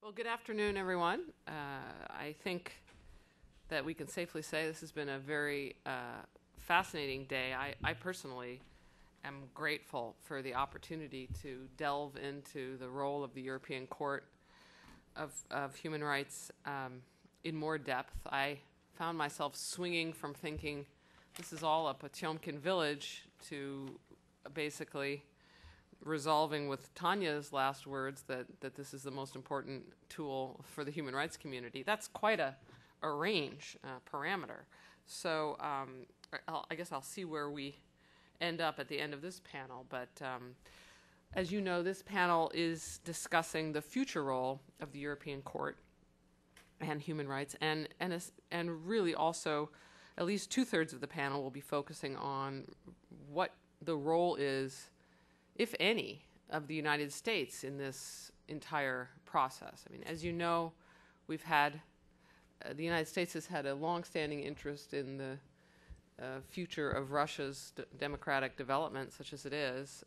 Well, good afternoon, everyone. I think that we can safely say this has been a very fascinating day. I personally am grateful for the opportunity to delve into the role of the European Court of Human Rights in more depth. I found myself swinging from thinking this is all a Potemkin village to basically resolving with Tanya's last words that this is the most important tool for the human rights community. That's quite a range, parameter. So I guess I'll see where we end up at the end of this panel. But as you know, this panel is discussing the future role of the European Court and human rights, and really also at least 2/3 of the panel will be focusing on what the role is, if any, of the United States in this entire process. I mean, as you know, we've had, the United States has had a long-standing interest in the future of Russia's democratic development, such as it is,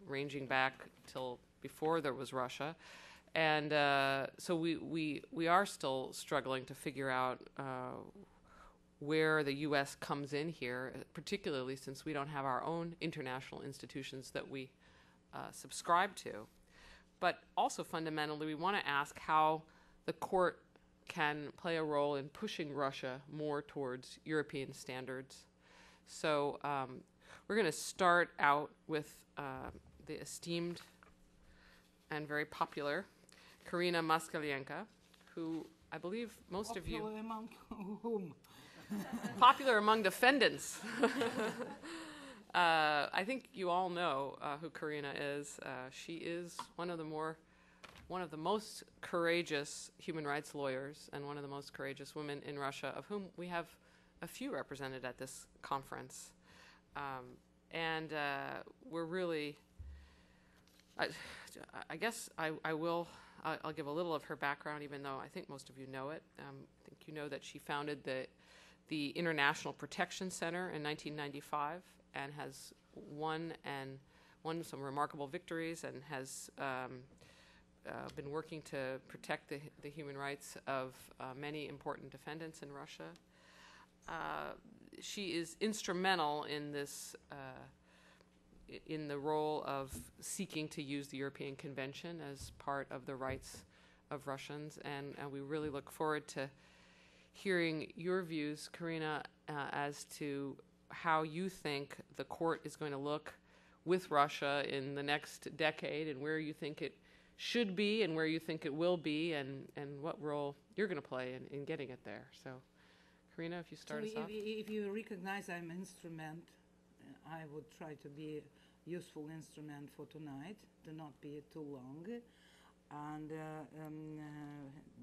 ranging back till before there was Russia. And so we are still struggling to figure out where the U.S. comes in here, particularly since we don't have our own international institutions that we subscribe to. But also fundamentally, we want to ask how the court can play a role in pushing Russia more towards European standards. So we're going to start out with the esteemed and very popular Karina Moskalenko, who I believe most of you... Popular among whom? Popular among defendants. I think you all know who Karina is. She is one of the most courageous human rights lawyers and one of the most courageous women in Russia, of whom we have a few represented at this conference. And we're really, I guess I'll give a little of her background, even though I think most of you know it. I think you know that she founded the International Protection Center in 1995 and has won some remarkable victories and has been working to protect the human rights of many important defendants in Russia. She is instrumental in this, in the role of seeking to use the European Convention as part of the rights of Russians, and we really look forward to hearing your views, Karina, as to how you think the court is going to look with Russia in the next decade, and where you think it should be and where you think it will be, and what role you're going to play in getting it there. So, Karina, if you start us off. If you recognize I'm an instrument, I would try to be a useful instrument for tonight, to not be too long, and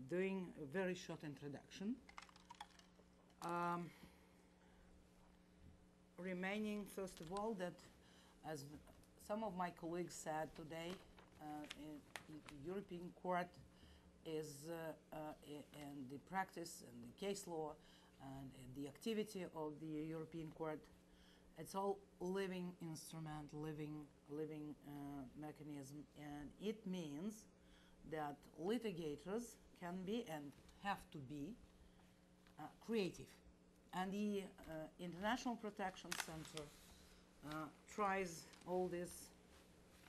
doing a very short introduction. Remaining, first of all, that as some of my colleagues said today, the European Court is, and the practice and the case law and the activity of the European Court, it's all living instrument, living mechanism, and it means that litigators can be and have to be creative. And the International Protection Center tries all these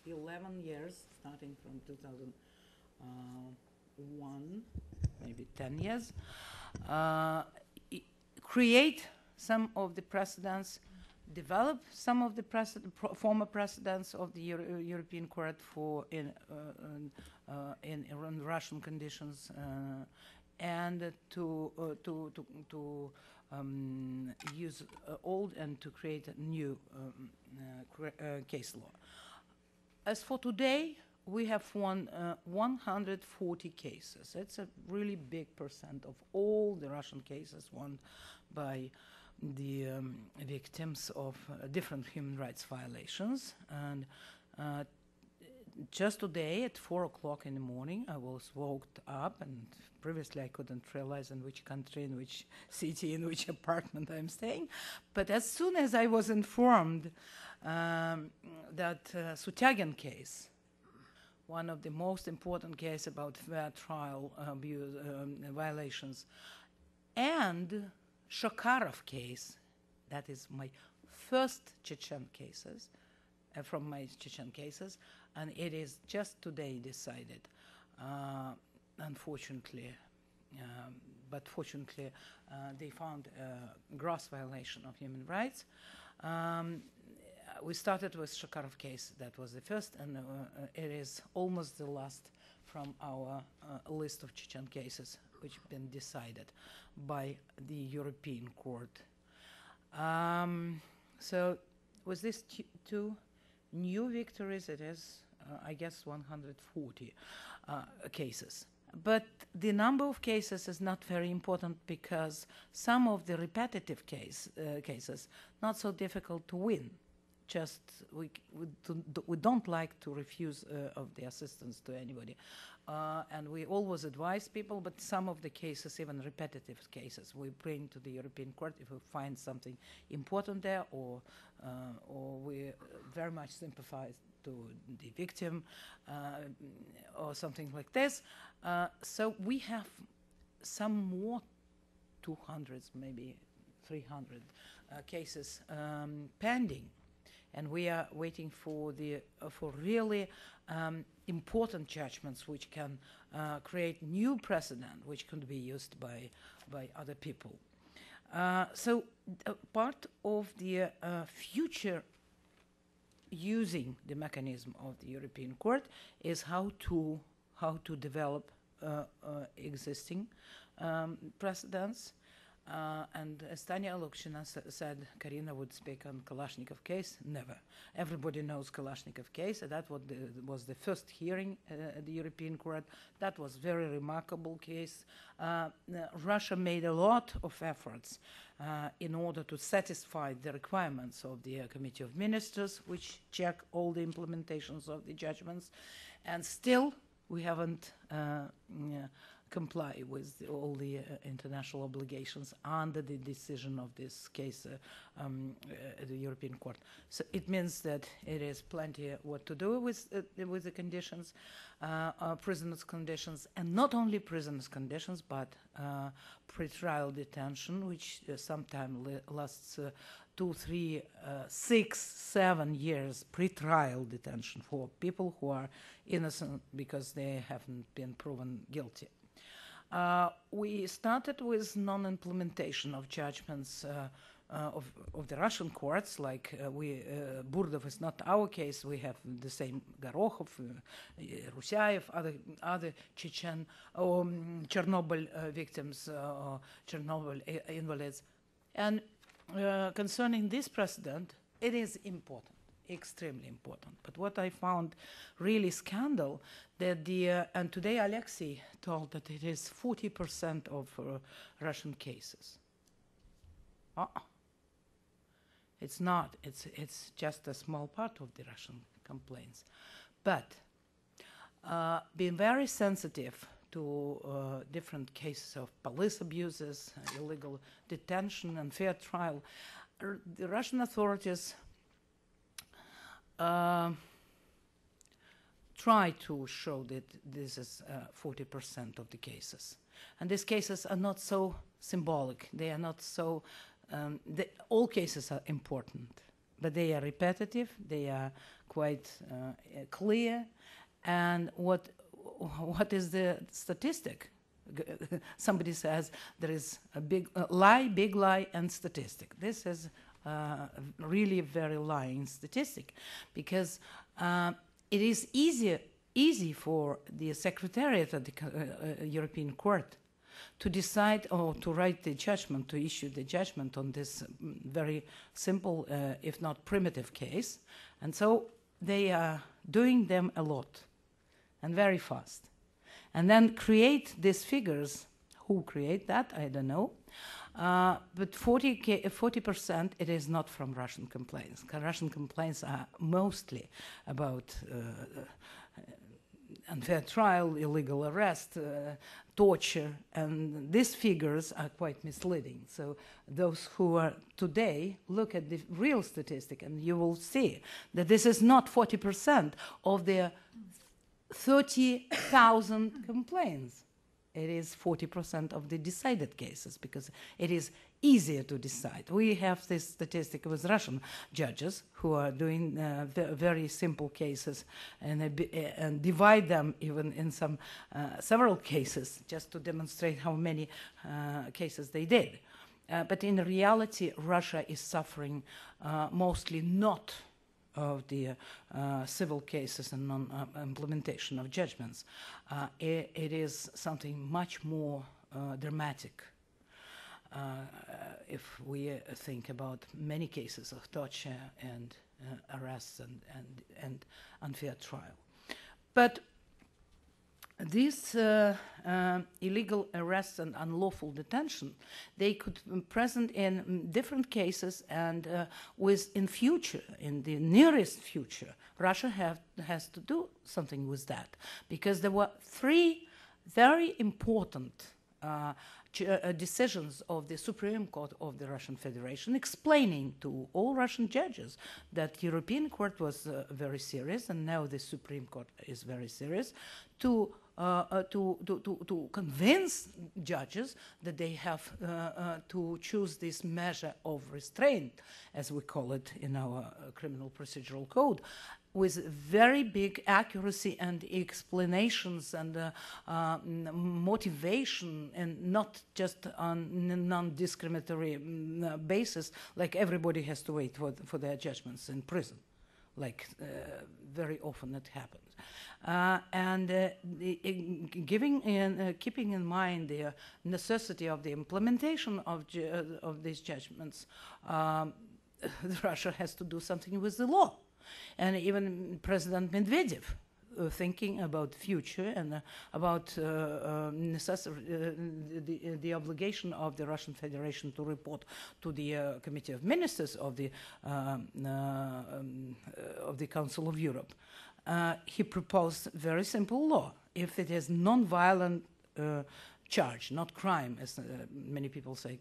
11 years, starting from 2001, maybe 10 years, create some of the precedents, develop some of the former precedents of the European Court for in Russian conditions, and to use old and to create a new case law. As for today, we have won 140 cases. It's a really big percent of all the Russian cases won by the victims of different human rights violations. And just today at 4 o'clock in the morning, I was woke up, and previously I couldn't realize in which country, in which city, in which apartment I'm staying. But as soon as I was informed that Sutyagin case one of the most important cases about fair trial abuse, violations. And Shakharov case, that is my first Chechen cases, from my Chechen cases, and it is just today decided, unfortunately, but fortunately, they found a gross violation of human rights. We started with Shakharov case, that was the first, and it is almost the last from our list of Chechen cases which have been decided by the European Court. So with these two new victories, it is, I guess, 140 cases. But the number of cases is not very important because some of the repetitive cases not so difficult to win. Just we don't like to refuse of the assistance to anybody, and we always advise people. But some of the cases, even repetitive cases, we bring to the European Court if we find something important there, or we very much sympathize to the victim, or something like this. So we have some more 200, maybe 300 cases pending. And we are waiting for the for really important judgments which can create new precedent, which can be used by other people. So part of the future using the mechanism of the European Court is how to develop existing precedents. And as Tanya Alokshina said, Karina would speak on Kalashnikov case. Never. Everybody knows Kalashnikov case. That was the first hearing at the European Court. That was very remarkable case. Russia made a lot of efforts in order to satisfy the requirements of the Committee of Ministers, which check all the implementations of the judgments. And still, we haven't comply with all the international obligations under the decision of this case at the European Court. So it means that it is plenty what to do with the conditions, prisoners' conditions, and not only prisoners' conditions, but pre-trial detention, which sometimes lasts 2, 3, 6, 7 years pre-trial detention for people who are innocent because they haven't been proven guilty. We started with non-implementation of judgments of the Russian courts, like Burdov is not our case. We have the same Gorokhov, Rusyaev, other Chechen or Chernobyl victims, Chernobyl invalids. And concerning this precedent, it is important. Extremely important. But what I found really scandal that and today Alexei told that it is 40% of Russian cases. It's not. It's just a small part of the Russian complaints. But being very sensitive to different cases of police abuses, illegal detention, and fair trial, the Russian authorities try to show that this is 40% of the cases. And these cases are not so symbolic. They are not so, all cases are important, but they are repetitive, they are quite clear. And what is the statistic? Somebody says there is a big lie, and statistic. This is really very lying statistic, because it is easy for the Secretariat of the European Court to decide or to write the judgment, to issue the judgment on this very simple, if not primitive case. And so they are doing them a lot and very fast. And then create these figures. Who create that? I don't know. But 40%, it is not from Russian complaints. Russian complaints are mostly about unfair trial, illegal arrest, torture, and these figures are quite misleading. So those who are today, look at the real statistic and you will see that this is not 40% of the 30,000 complaints. It is 40% of the decided cases because it is easier to decide. We have this statistic with Russian judges who are doing very simple cases and divide them even in some several cases just to demonstrate how many cases they did. But in reality, Russia is suffering mostly not of the civil cases and non-implementation of judgments. It is something much more dramatic if we think about many cases of torture and arrests and unfair trial. But these illegal arrests and unlawful detention, they could be present in different cases, and in future, in the nearest future, Russia has to do something with that, because there were 3 very important decisions of the Supreme Court of the Russian Federation explaining to all Russian judges that the European Court was very serious, and now the Supreme Court is very serious, to convince judges that they have to choose this measure of restraint, as we call it in our criminal procedural code, with very big accuracy and explanations and motivation, and not just on a non-discriminatory basis, like everybody has to wait for their judgments in prison, like very often it happens. Keeping in mind the necessity of the implementation of these judgments, Russia has to do something with the law. And even President Medvedev, thinking about the future and about the obligation of the Russian Federation to report to the Committee of Ministers of the Council of Europe, he proposed a very simple law. If it is non-violent charge, not crime, as many people say,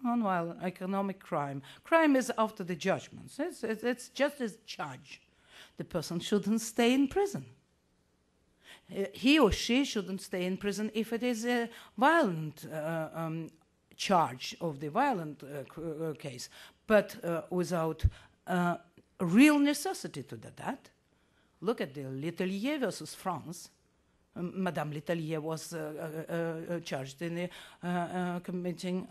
non-violent economic crime. Crime is after the judgments. It's just as charge. The person shouldn't stay in prison. He or she shouldn't stay in prison if it is a violent charge of the violent case, but without real necessity to do that. Look at the Letellier versus France. Madame Letellier was charged in committing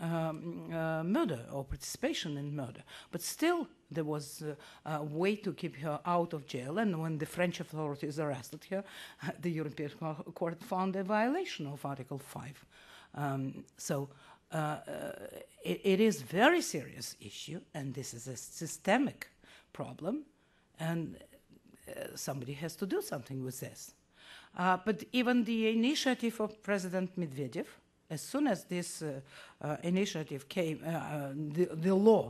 murder or participation in murder. But still, there was a way to keep her out of jail. And when the French authorities arrested her, the European Court found a violation of Article 5. It is a very serious issue, and this is a systemic problem, and somebody has to do something with this. But even the initiative of President Medvedev, as soon as this initiative came,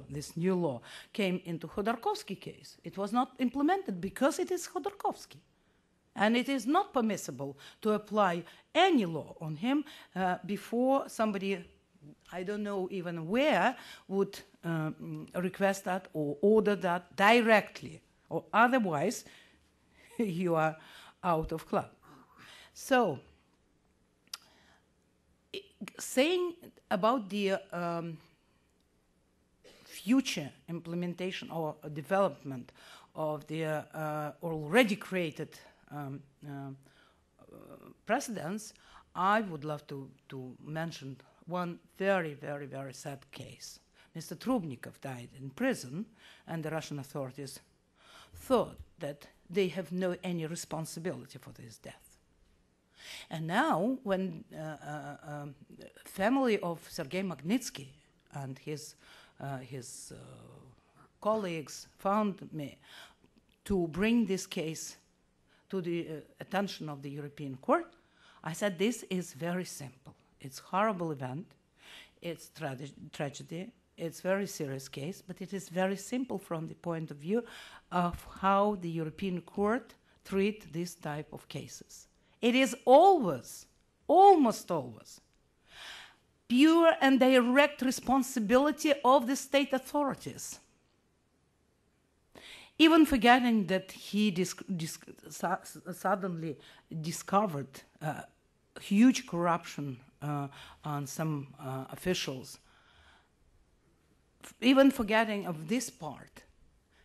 this new law came into Khodorkovsky case, it was not implemented because it is Khodorkovsky. And it is not permissible to apply any law on him before somebody, I don't know even where, would request that or order that directly, or otherwise you are out of club. So, saying about the future implementation or development of the already created precedents, I would love to mention one very, very, very sad case. Mr. Trubnikov died in prison, and the Russian authorities thought that they have no any responsibility for his death. And now, when family of Sergei Magnitsky and his colleagues found me to bring this case to the attention of the European Court, I said this is very simple. It's a horrible event, it's tragedy, it's a very serious case, but it is very simple from the point of view of how the European Court treats this type of cases. It is always, almost always, pure and direct responsibility of the state authorities. even forgetting that he suddenly discovered huge corruption on some officials. Even forgetting of this part,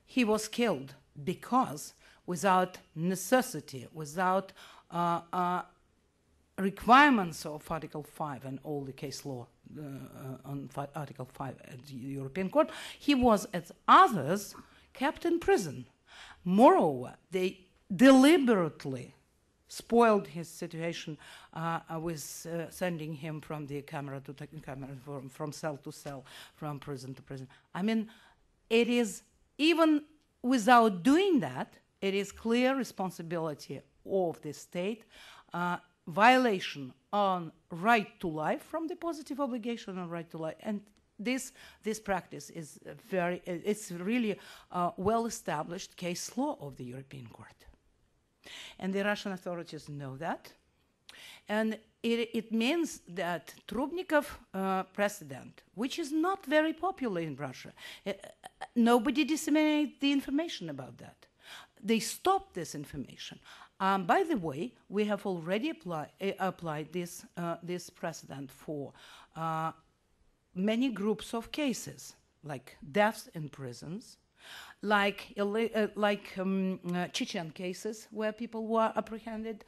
he was killed because without necessity, without requirements of Article 5 and all the case law on Article 5 at the European Court, he was, as others, kept in prison. Moreover, they deliberately spoiled his situation with sending him from the camera to camera, from cell to cell, from prison to prison. I mean, it is, even without doing that, it is clear responsibility of the state, violation on right to life from the positive obligation on right to life. And this practice is it's really well-established case law of the European Court. And the Russian authorities know that. And it means that Trubnikov precedent, which is not very popular in Russia, nobody disseminated the information about that. They stopped this information. By the way, we have already applied this precedent for many groups of cases, like deaths in prisons, like Chechen cases where people were apprehended,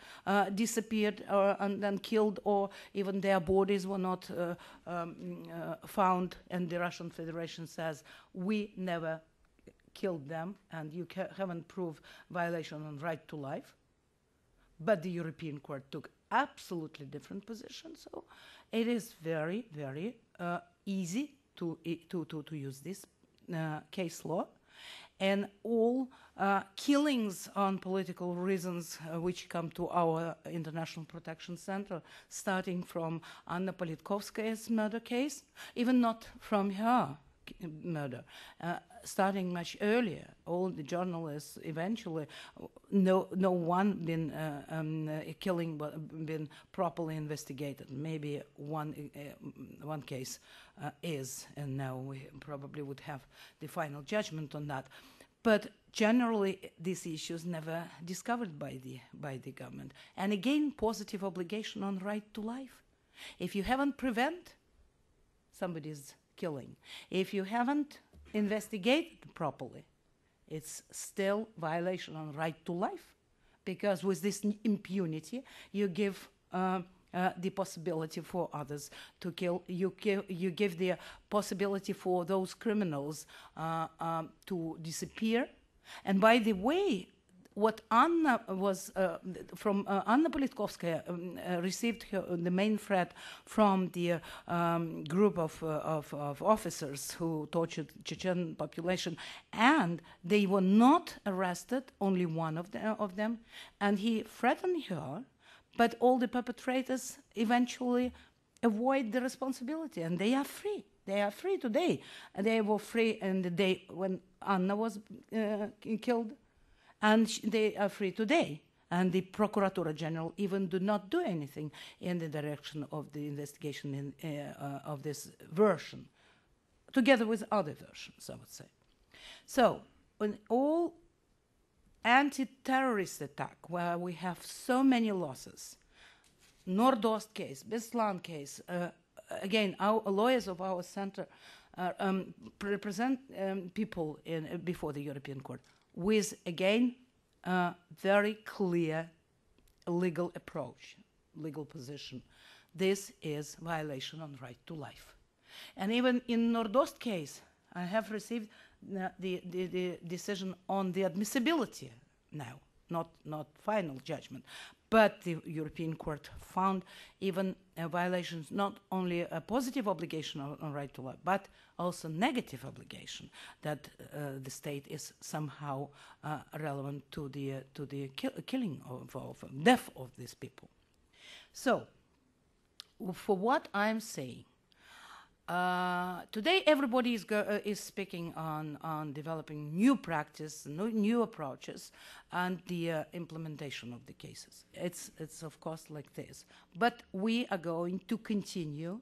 disappeared, and then killed, or even their bodies were not found, and the Russian Federation says, we never killed them, and you haven't proved violation on right to life. But the European Court took absolutely different position, so it is very, very easy to use this case law. And all killings on political reasons which come to our International Protection Center, starting from Anna Politkovskaya's murder case, even not from her murder, starting much earlier. All the journalists eventually, no one been killing been properly investigated. Maybe one case is, and now we probably would have the final judgment on that. But generally, these issues never discovered by the government. And again, positive obligation on right to life. If you haven't prevent somebody's killing, if you haven't investigated properly, it's still violation on right to life, because with this impunity you give the possibility for others to kill. You give the possibility for those criminals to disappear. And by the way, what Anna was from Anna Politkovskaya received the main threat from the group of officers who tortured Chechen population, and they were not arrested, only one of them, and he threatened her, but all the perpetrators eventually avoid the responsibility, and they are free. They are free today. And they were free in the day when Anna was killed, and they are free today. And the Procuratura General even do not do anything in the direction of the investigation of this version, together with other versions, I would say. So, in all anti-terrorist attack, where we have so many losses, Nordost case, Beslan case, again, our lawyers of our center represent people before the European Court with, again, a very clear legal approach, legal position. This is violation on right to life. And even in Nordost case, I have received the decision on the admissibility now, not final judgment, but the European Court found even violations, not only a positive obligation on right to life, but also negative obligation that the state is somehow relevant to the killing of death of these people. So, for what I'm saying, today everybody is speaking on developing new practice, new approaches, and the implementation of the cases. It's of course like this. But we are going to continue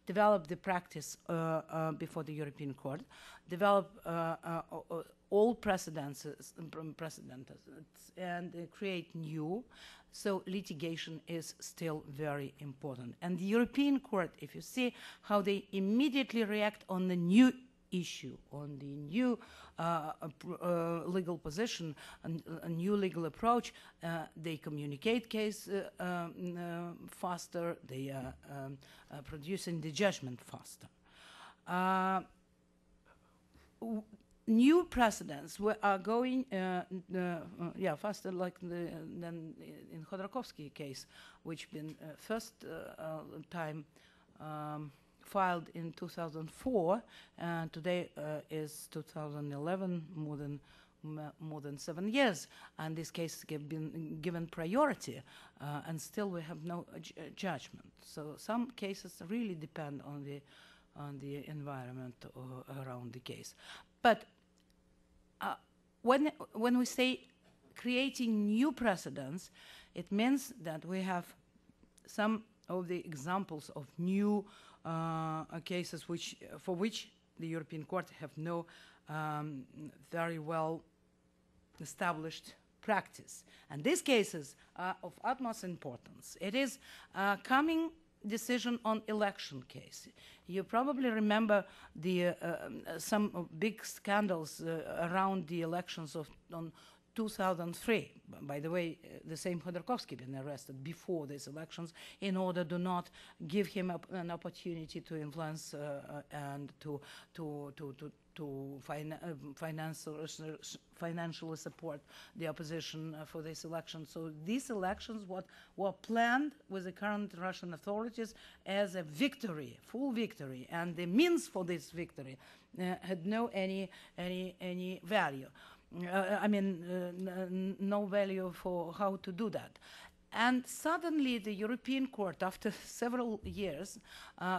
develop the practice before the European Court, develop all precedents, and create new. So litigation is still very important. And the European Court, if you see how they immediately react on the new issue, on the new legal position, a new legal approach, they communicate case faster, they are producing the judgment faster. New precedents are going faster, like than in Khodorkovsky case, which been first time filed in 2004, and today is 2011, more than 7 years, and this case has been given priority, and still we have no judgment. So some cases really depend on the environment around the case. But when we say creating new precedents, it means that we have some of the examples of new cases for which the European Court have no very well established practice. And these cases are of utmost importance. It is a coming decision on election case. You probably remember some big scandals around the elections on 2003. By the way, the same Khodorkovsky been arrested before these elections in order to not give him an opportunity to influence and to financially support the opposition for this election. So these elections were planned with the current Russian authorities as a victory, full victory, and the means for this victory had no any value. No value for how to do that. And suddenly the European Court, after several years,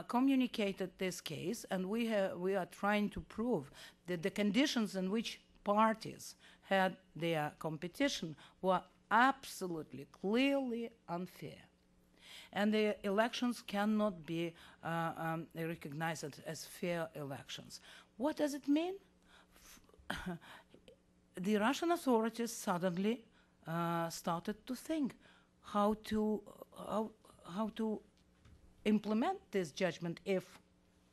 communicated this case, and we are trying to prove that the conditions in which parties had their competition were absolutely, clearly unfair. And the elections cannot be recognized as fair elections. What does it mean? The Russian authorities suddenly started to think how to implement this judgment if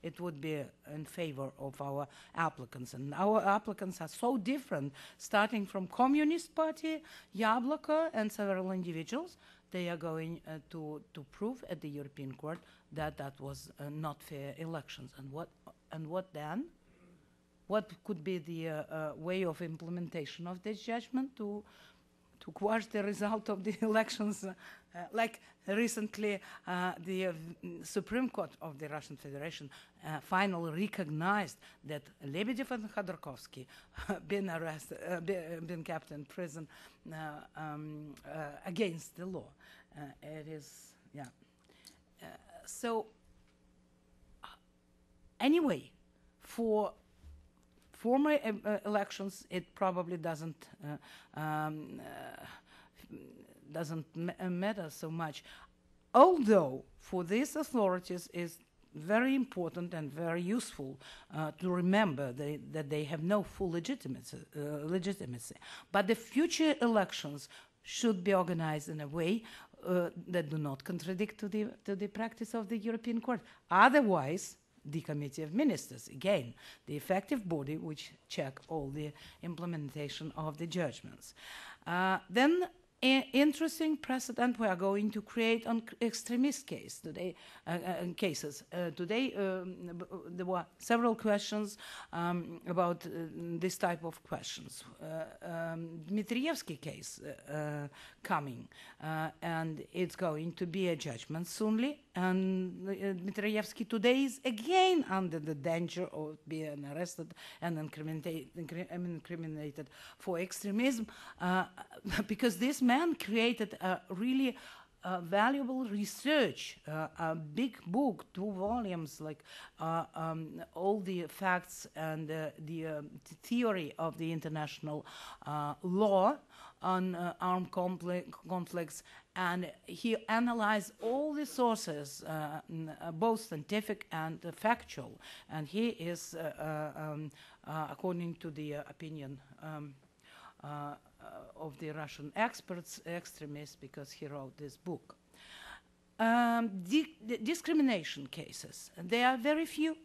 it would be in favor of our applicants. And our applicants are so different, starting from Communist Party, Yabloko, and several individuals. They are going to prove at the European Court that that was not fair elections. And what then? What could be the way of implementation of this judgment to quash the result of the elections? Like recently, the Supreme Court of the Russian Federation finally recognized that Lebedev and Khodorkovsky been kept in prison against the law. It is, yeah. So anyway, for former elections, it probably doesn't matter so much. Although for these authorities is very important and very useful to remember that they have no full legitimacy. But the future elections should be organized in a way that do not contradict to the practice of the European Court. Otherwise, the Committee of Ministers, again, the effective body which check all the implementation of the judgments. Then interesting precedent we are going to create on extremist cases. Today there were several questions about this type of questions. Dmitrievsky case coming, and it's going to be a judgment soonly. And Dmitrievsky today is again under the danger of being arrested and incriminated for extremism, because this man created a really valuable research, a big book, 2 volumes, like all the facts and the theory of the international law on armed conflicts And he analyzed all the sources, both scientific and factual. And he is, according to the opinion of the Russian experts, extremist, because he wrote this book. Discrimination cases, they are very few.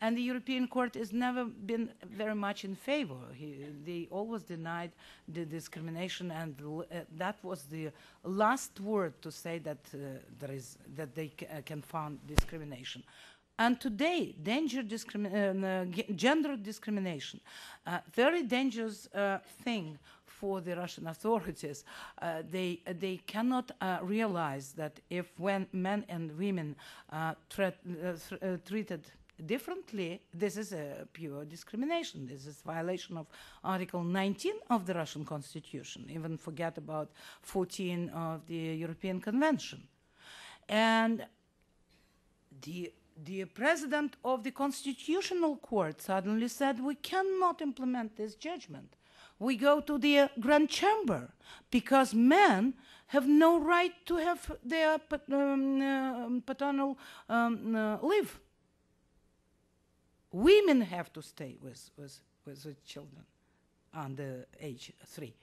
And the European Court has never been very much in favor. They always denied the discrimination, and that was the last word to say that they can found discrimination. And today, gender discrimination, very dangerous thing for the Russian authorities. They cannot realize that when men and women treated differently, this is a pure discrimination. This is violation of Article 19 of the Russian Constitution. Even forget about 14 of the European Convention. And the president of the Constitutional Court suddenly said, we cannot implement this judgment. We go to the Grand Chamber because men have no right to have their paternal leave. Women have to stay with the children under age 3.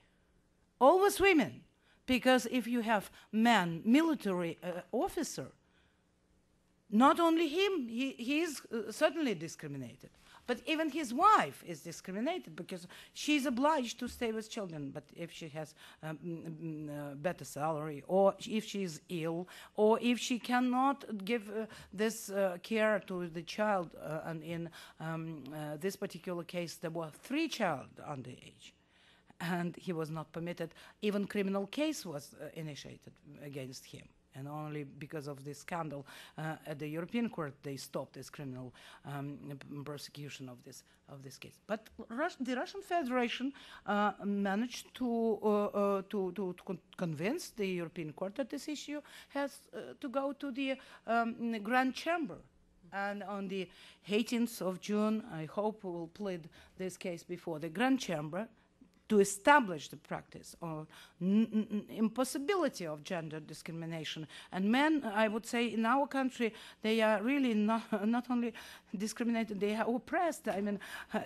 Always women, because if you have man, military officer, not only him, he is certainly discriminated, but even his wife is discriminated because she's obliged to stay with children. But if she has better salary, or if she is ill, or if she cannot give this care to the child, and in this particular case there were 3 children underage, and he was not permitted. Even criminal case was initiated against him. And only because of this scandal at the European Court, they stopped this criminal prosecution of this case. But the Russian Federation managed to convince the European Court that this issue has to go to the Grand Chamber. And on the 18th of June, I hope we will plead this case before the Grand Chamber, to establish the practice of impossibility of gender discrimination. And men, I would say, in our country, they are really not only discriminated, they are oppressed. I mean,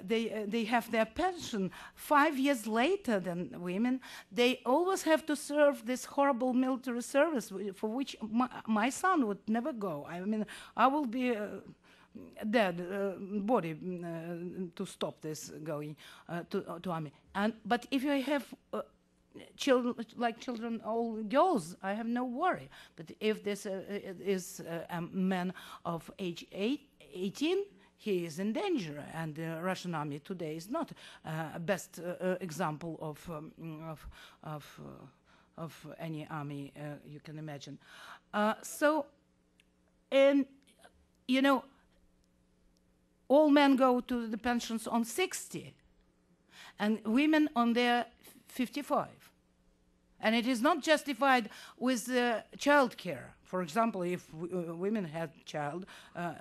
they have their pension 5 years later than women. They always have to serve this horrible military service for which my son would never go. I mean, I will be dead body to stop this going to army. But if you have children, all girls, I have no worry. But if this is a man of age 18, he is in danger, and the Russian army today is not a best example of any army you can imagine. And you know, all men go to the pensions on 60, and women on their 55. And it is not justified with child care. For example, if women had child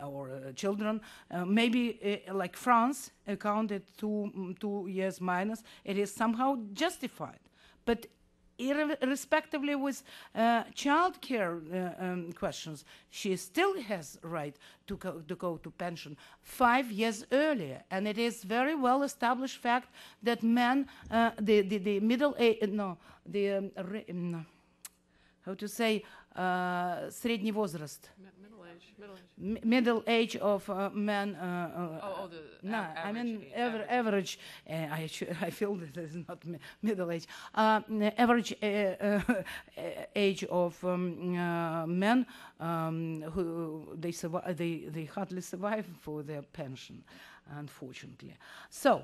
or children, maybe like France, accounted 2 years minus, it is somehow justified. But irrespectively with child care questions, she still has right to go to pension 5 years earlier. And it is very well established fact that men, the middle age, how to say, средний возраст. Middle age of men. Average. I feel that it is not middle age. Average age of men who they hardly survive for their pension, unfortunately. So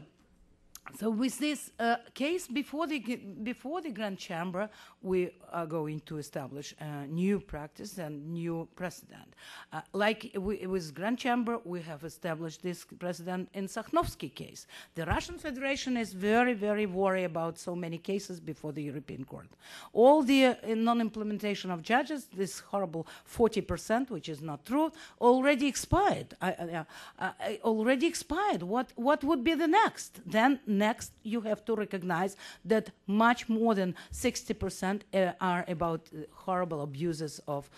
with this case before the Grand Chamber, we are going to establish a new practice and new precedent. With Grand Chamber, we have established this precedent in Sakhnovsky case. The Russian Federation is very, very worried about so many cases before the European Court. All the non-implementation of judges, this horrible 40%, which is not true, already expired. Already expired. What would be the next? Then next you have to recognize that much more than 60% are about horrible abuses of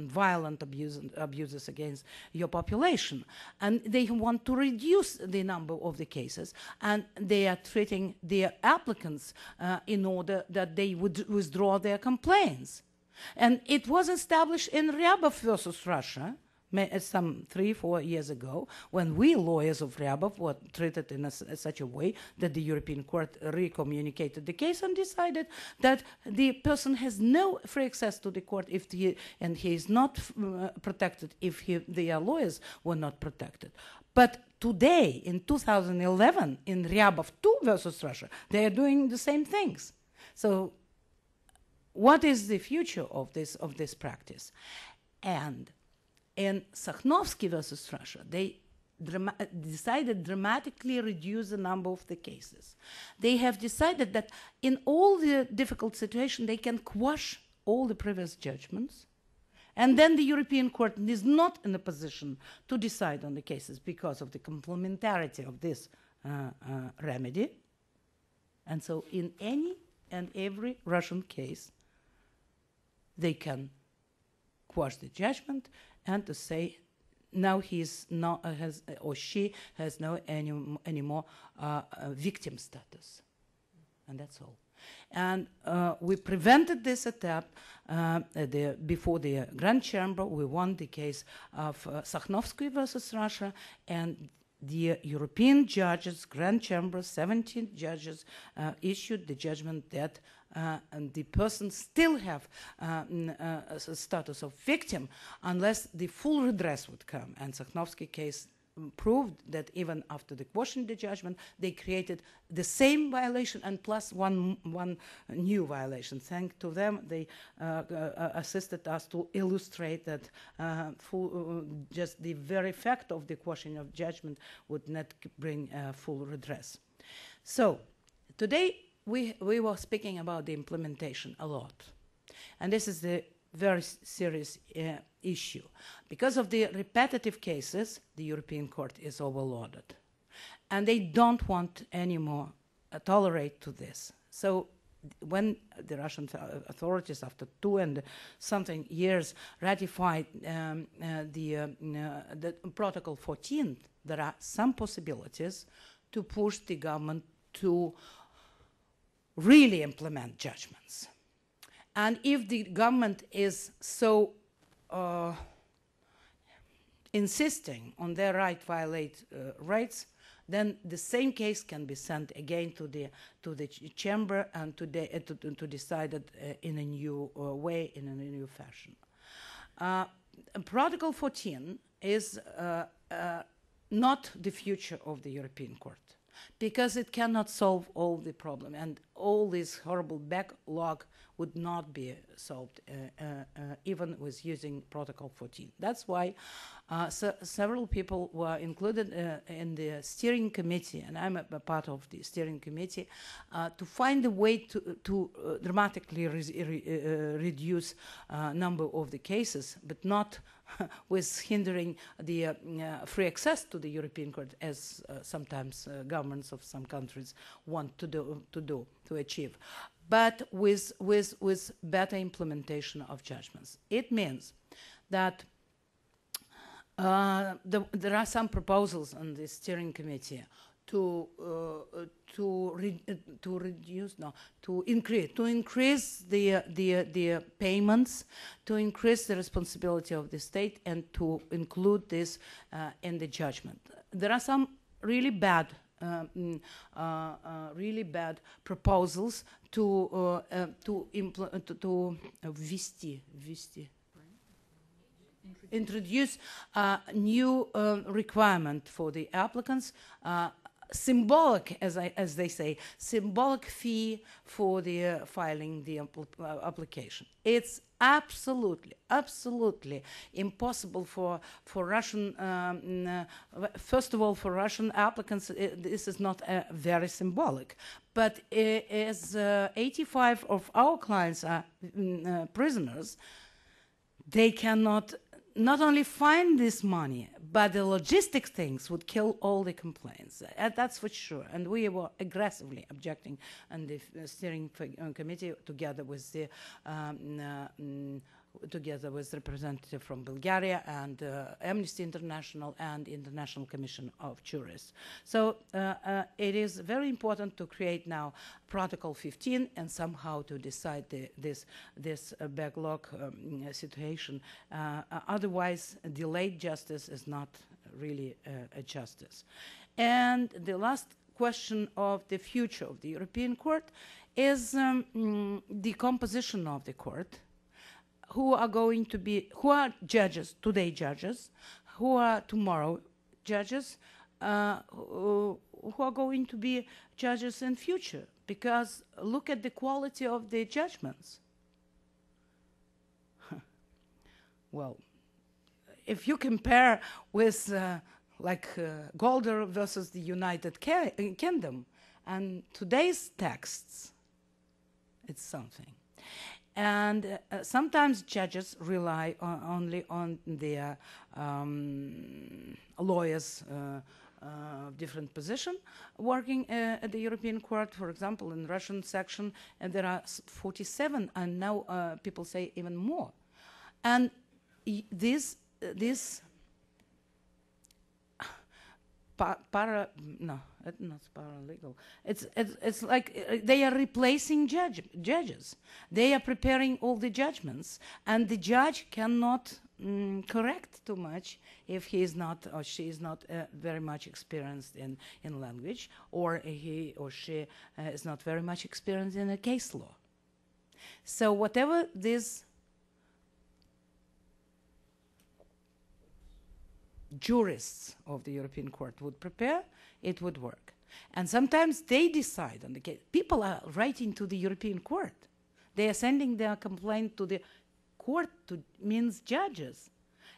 violent abuses against your population. And they want to reduce the number of the cases, and they are treating their applicants in order that they would withdraw their complaints. And it was established in Ryabov versus Russia some 3-4 years ago, when we lawyers of Ryabov were treated in such a way that the European Court recommunicated the case and decided that the person has no free access to the court and he is not protected if their lawyers were not protected. But today, in 2011, in Ryabov 2 versus Russia, they are doing the same things. So what is the future of this practice? And in Sakhnowsky versus Russia, they decided dramatically reduce the number of the cases. They have decided that in all the difficult situations, they can quash all the previous judgments, and then the European Court is not in a position to decide on the cases because of the complementarity of this remedy. And so in any and every Russian case, they can quash the judgment and to say now he is not or she has no anymore victim status, and that's all. And we prevented this attempt before the Grand Chamber. We won the case of Sakhnowsky versus Russia, and the European judges, Grand Chamber, 17 judges, issued the judgment that and the person still have a status of victim unless the full redress would come. And Sakhnowsky case proved that even after the quashing the judgment, they created the same violation and plus one new violation. Thanks to them, they assisted us to illustrate that just the very fact of the quashing of judgment would not bring full redress. So today we were speaking about the implementation a lot. And this is the very serious issue. Because of the repetitive cases, the European Court is overloaded. And they don't want anymore tolerate to this. So when the Russian authorities, after 2 and something years, ratified the Protocol 14, there are some possibilities to push the government to really implement judgments. And if the government is so insisting on their right to violate rights, then the same case can be sent again to the chamber and to decide it in a new way, in a new fashion. Protocol 14 is not the future of the European Court, because it cannot solve all the problem, and all this horrible backlog would not be solved even with using Protocol 14. That's why several people were included in the steering committee, and I'm a part of the steering committee, to find a way to dramatically reduce number of the cases, but not with hindering the free access to the European Court, as sometimes governments of some countries want to achieve, but with better implementation of judgments. It means that there are some proposals on the steering committee to increase the payments, to increase the responsibility of the state, and to include this in the judgment. There are some really bad proposals to introduce a new requirement for the applicants, symbolic, as they say, symbolic fee for the filing the application. It's absolutely impossible for Russian, first of all, for Russian applicants, this is not very symbolic. But as 85 of our clients are prisoners, they cannot not only find this money, but the logistic things would kill all the complaints. That's for sure. And we were aggressively objecting on the steering committee together with the representative from Bulgaria and Amnesty International and International Commission of Jurists. So it is very important to create now Protocol 15 and somehow to decide this backlog situation. Otherwise, delayed justice is not really a justice. And the last question of the future of the European Court is the composition of the court. Who are judges, today judges, who are tomorrow judges, who are going to be judges in future. Because look at the quality of the judgments. Well, if you compare with Golder versus the United Kingdom and today's texts, it's something. And sometimes judges rely only on their lawyers' different position working at the European Court. For example, in Russian section, and there are 47, and now people say even more. And this no, it's not paralegal. It's like they are replacing judges. They are preparing all the judgments, and the judge cannot correct too much if he is not or she is not very much experienced in language, or he or she is not very much experienced in a case law. So whatever this jurists of the European Court would prepare, it would work. And sometimes they decide on the case. People are writing to the European Court. They are sending their complaint to the court, means judges.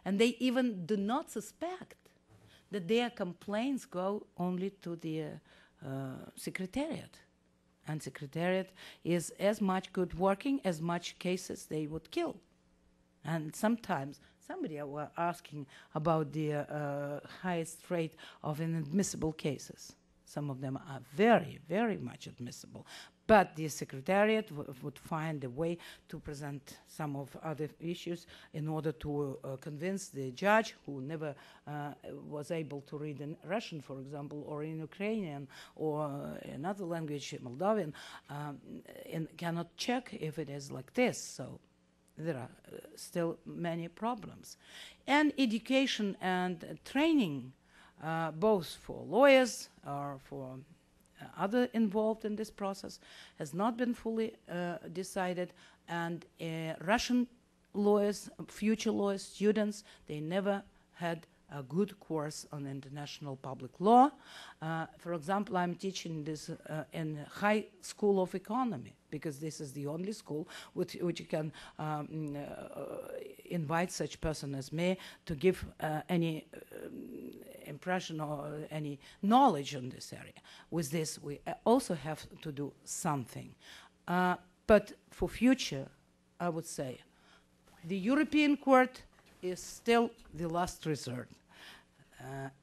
And they even do not suspect that their complaints go only to the Secretariat. And Secretariat is as much good working as much cases they would kill. And sometimes somebody was asking about the highest rate of inadmissible cases. Some of them are very, very much admissible. But the Secretariat would find a way to present some of other issues in order to convince the judge, who never was able to read in Russian, for example, or in Ukrainian, or another language, Moldovan, and cannot check if it is like this. So there are still many problems. And education and training, both for lawyers or for other involved in this process, has not been fully decided. And Russian lawyers, future lawyers, students, they never had a good course on international public law. For example, I'm teaching this in High School of Economy, because this is the only school which you can invite such person as me to give any impression or any knowledge on this area. With this, we also have to do something. But for future, I would say, the European Court is still the last resort.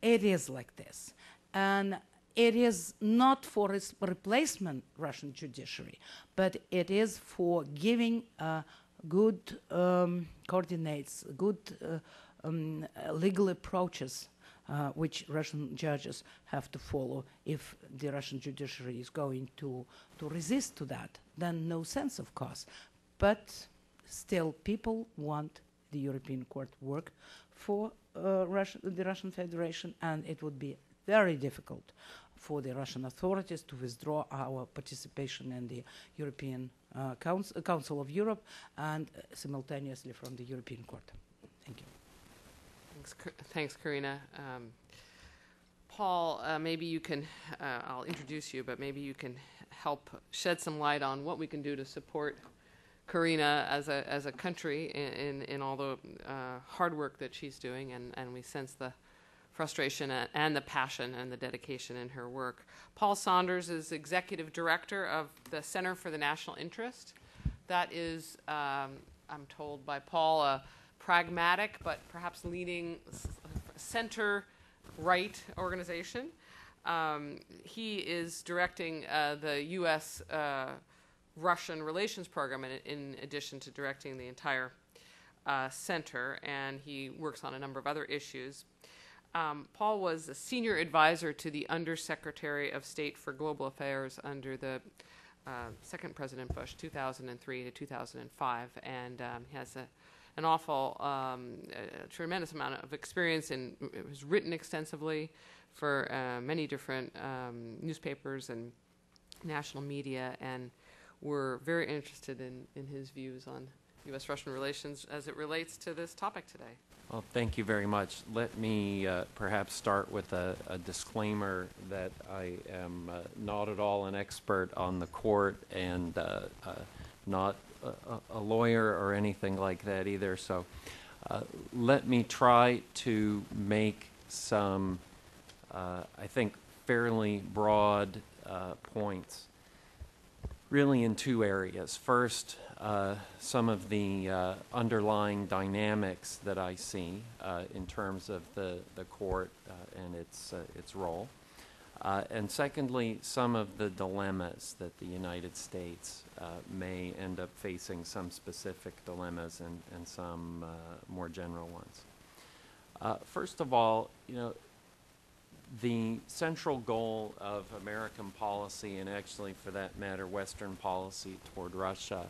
It is like this. And it is not for its replacement Russian judiciary, but it is for giving good coordinates, good legal approaches which Russian judges have to follow. If the Russian judiciary is going to resist to that, then no sense, of course. But still, people want the European Court work for the Russian Federation, and it would be very difficult for the Russian authorities to withdraw our participation in the European Council of Europe and simultaneously from the European Court. Thank you. Thanks, Karina. Paul, maybe you can, I'll introduce you, but maybe you can help shed some light on what we can do to support Karina as a country in all the hard work that she's doing, and we sense the frustration and the passion and the dedication in her work. Paul Saunders is Executive Director of the Center for the National Interest. That is, I'm told by Paul, a pragmatic but perhaps leaning center-right organization. He is directing the U.S. Russian relations program in addition to directing the entire center, and he works on a number of other issues. Paul was a senior advisor to the Undersecretary of State for Global Affairs under the second President Bush, 2003 to 2005, and he has an awful, tremendous amount of experience, and it was written extensively for many different newspapers and national media, and we're very interested in his views on U.S.-Russian relations as it relates to this topic today. Well, thank you very much. Let me perhaps start with a disclaimer that I am not at all an expert on the court and not a lawyer or anything like that either. So let me try to make some, I think, fairly broad points, really in two areas. First, some of the underlying dynamics that I see in terms of the court and its role. And secondly, some of the dilemmas that the United States may end up facing, some specific dilemmas and some more general ones. First of all, the central goal of American policy, and actually for that matter Western policy toward Russia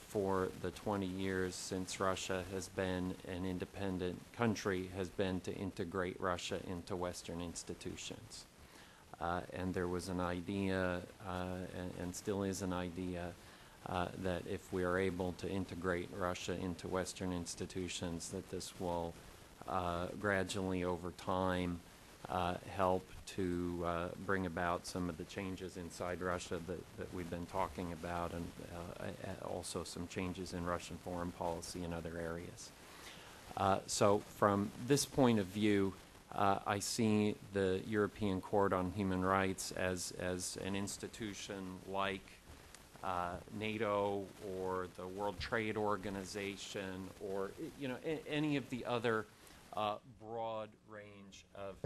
for the 20 years since Russia has been an independent country, has been to integrate Russia into Western institutions. And there was an idea, and still is an idea, that if we are able to integrate Russia into Western institutions, that this will gradually over time help to bring about some of the changes inside Russia that we've been talking about, and also some changes in Russian foreign policy in other areas. So from this point of view, I see the European Court on Human Rights as an institution like NATO or the World Trade Organization, or any of the other broad range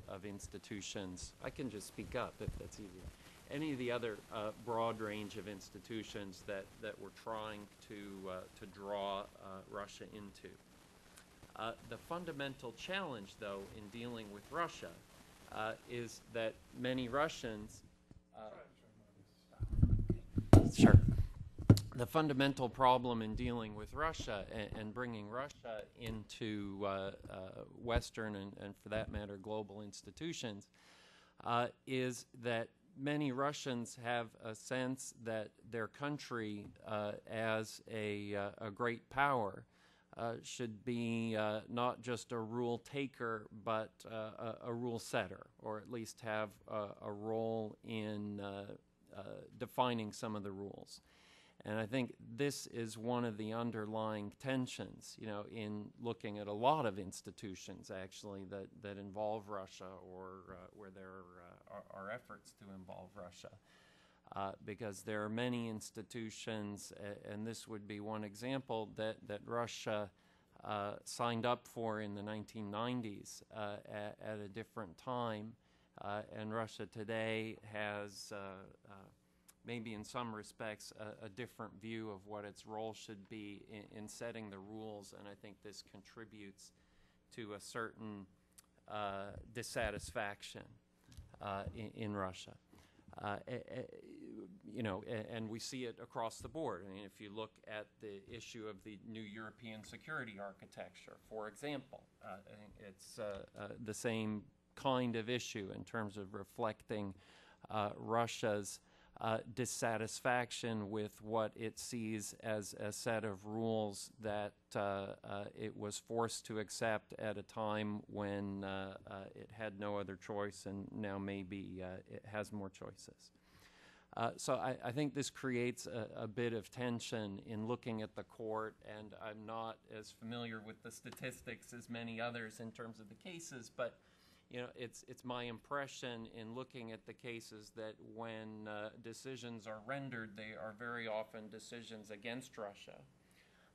of institutions. I can just speak up if that's easier. Any of the other broad range of institutions that we're trying to draw Russia into. The fundamental challenge, though, in dealing with Russia is that many Russians... Sure. The fundamental problem in dealing with Russia and bringing Russia into Western and for that matter global institutions is that many Russians have a sense that their country as a great power should be not just a rule taker but a rule setter, or at least have a role in defining some of the rules. And I think this is one of the underlying tensions, in looking at a lot of institutions, actually, that involve Russia or where there are efforts to involve Russia. Because there are many institutions, and this would be one example, that Russia signed up for in the 1990s at a different time. And Russia today has... maybe in some respects, a different view of what its role should be in setting the rules, and I think this contributes to a certain dissatisfaction in Russia. And we see it across the board. I mean, if you look at the issue of the new European security architecture, for example, I think it's the same kind of issue in terms of reflecting Russia's dissatisfaction with what it sees as a set of rules that it was forced to accept at a time when it had no other choice, and now maybe it has more choices. So I think this creates a bit of tension in looking at the court, and I'm not as familiar with the statistics as many others in terms of the cases, but it's my impression in looking at the cases that when decisions are rendered, they are very often decisions against Russia.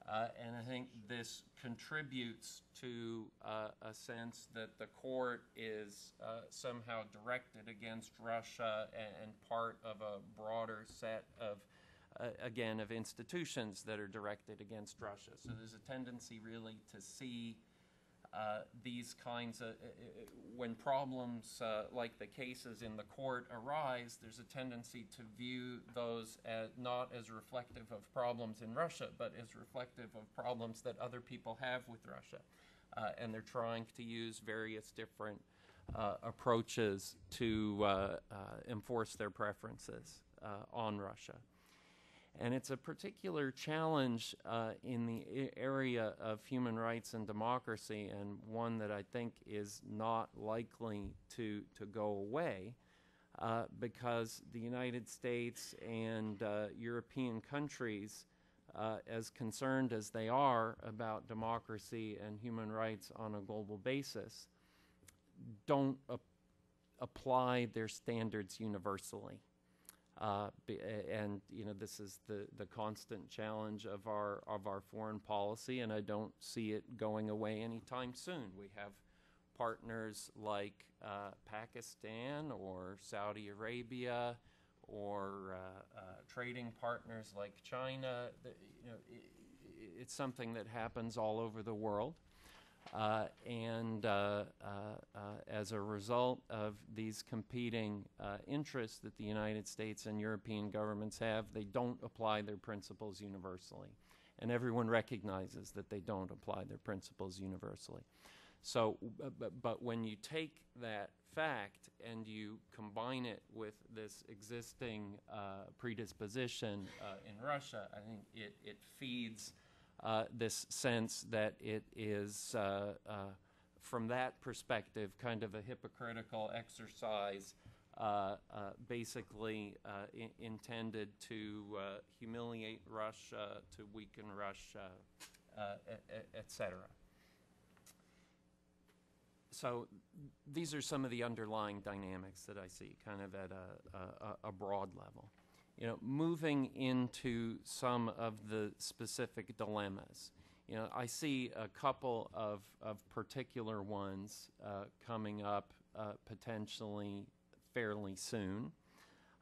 And I think this contributes to a sense that the court is somehow directed against Russia and part of a broader set of, again, of institutions that are directed against Russia. So there's a tendency really to see these kinds of, when problems like the cases in the court arise, there's a tendency to view those as not as reflective of problems in Russia, but as reflective of problems that other people have with Russia. And they're trying to use various different approaches to enforce their preferences on Russia. And it's a particular challenge in the area of human rights and democracy, and one that I think is not likely to go away because the United States and European countries, as concerned as they are about democracy and human rights on a global basis, don't apply their standards universally. And this is the constant challenge of our foreign policy, and I don't see it going away anytime soon. We have partners like Pakistan or Saudi Arabia, or trading partners like China. It's something that happens all over the world. And as a result of these competing interests that the United States and European governments have, they don't apply their principles universally. And everyone recognizes that they don't apply their principles universally. So, but when you take that fact and you combine it with this existing predisposition in Russia, I think it feeds this sense that it is, from that perspective, kind of a hypocritical exercise, basically intended to humiliate Russia, to weaken Russia, etc. So these are some of the underlying dynamics that I see, kind of at a broad level. Moving into some of the specific dilemmas. I see a couple of particular ones coming up potentially fairly soon.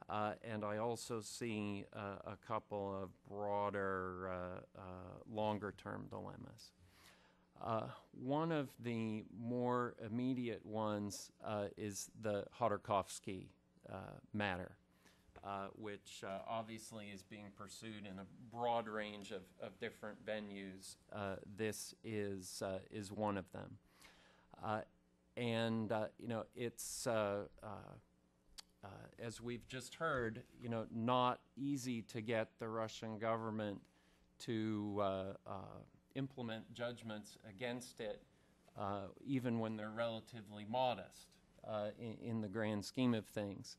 And I also see a couple of broader, longer-term dilemmas. One of the more immediate ones is the Khodorkovsky matter. Which obviously is being pursued in a broad range of different venues. This is one of them. And it's, as we've just heard, not easy to get the Russian government to implement judgments against it, even when they're relatively modest in the grand scheme of things.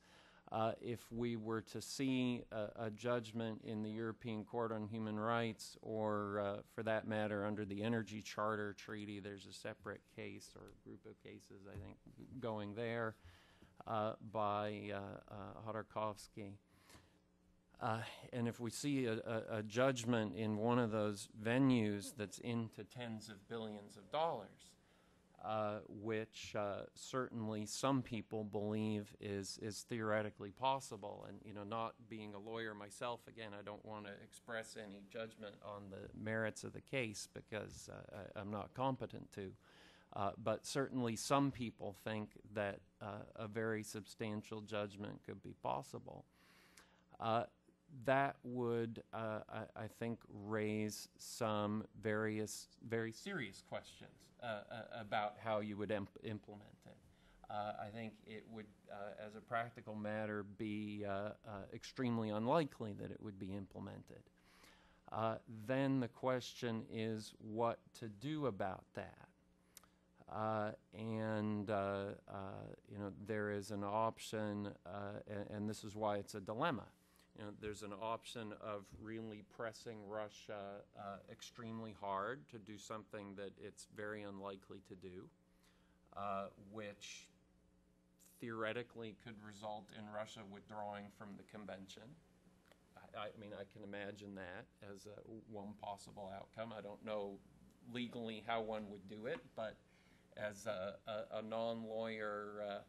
If we were to see a judgment in the European Court on Human Rights, or for that matter under the Energy Charter Treaty, there's a separate case or group of cases, I think, going there by Khodorkovsky. And if we see a judgment in one of those venues that's into tens of billions of dollars, which certainly some people believe is theoretically possible. And, not being a lawyer myself, again, I don't want to express any judgment on the merits of the case because I'm not competent to. But certainly some people think that a very substantial judgment could be possible. That would, I think, raise some very serious questions about how you would implement it. I think it would, as a practical matter, be extremely unlikely that it would be implemented. Then the question is what to do about that. There is an option, and this is why it's a dilemma. There's an option of really pressing Russia extremely hard to do something that it's very unlikely to do, which theoretically could result in Russia withdrawing from the convention. I mean, I can imagine that as one possible outcome. I don't know legally how one would do it, but as a non-lawyer,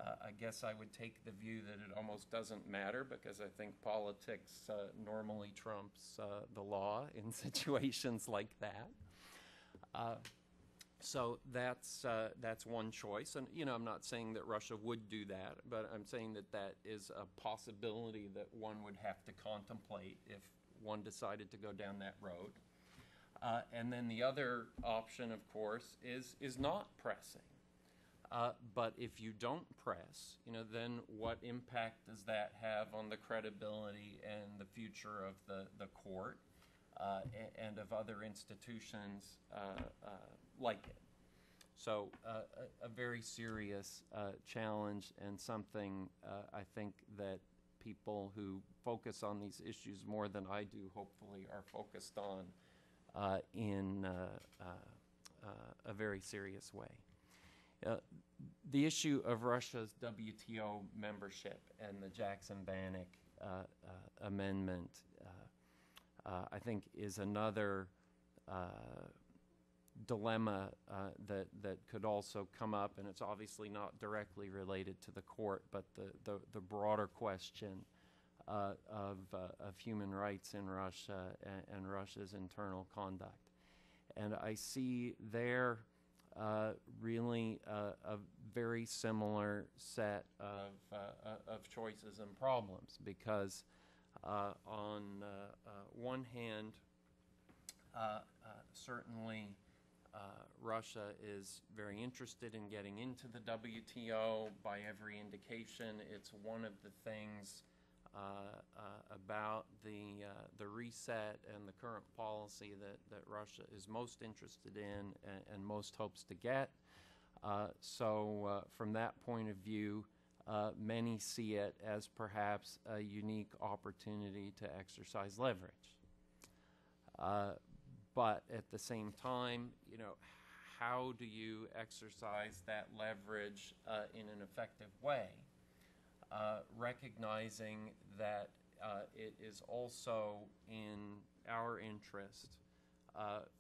I guess I would take the view that it almost doesn't matter, because I think politics normally trumps the law in situations like that. So that's one choice, and I'm not saying that Russia would do that, but I'm saying that that is a possibility that one would have to contemplate if one decided to go down that road. And then the other option, of course, is not pressing. But if you don't press, then what impact does that have on the credibility and the future of the court and of other institutions like it? So a very serious challenge, and something I think that people who focus on these issues more than I do, hopefully, are focused on in a very serious way. The issue of Russia's WTO membership and the Jackson-Vanik amendment, I think, is another dilemma that could also come up, and it's obviously not directly related to the court, but the broader question of human rights in Russia and Russia's internal conduct. And I see there really a very similar set of choices and problems, because on one hand, certainly Russia is very interested in getting into the WTO. By every indication, it's one of the things about the reset and the current policy that Russia is most interested in and most hopes to get. So from that point of view, many see it as perhaps a unique opportunity to exercise leverage. But at the same time, how do you exercise that leverage in an effective way? Recognizing that it is also in our interest,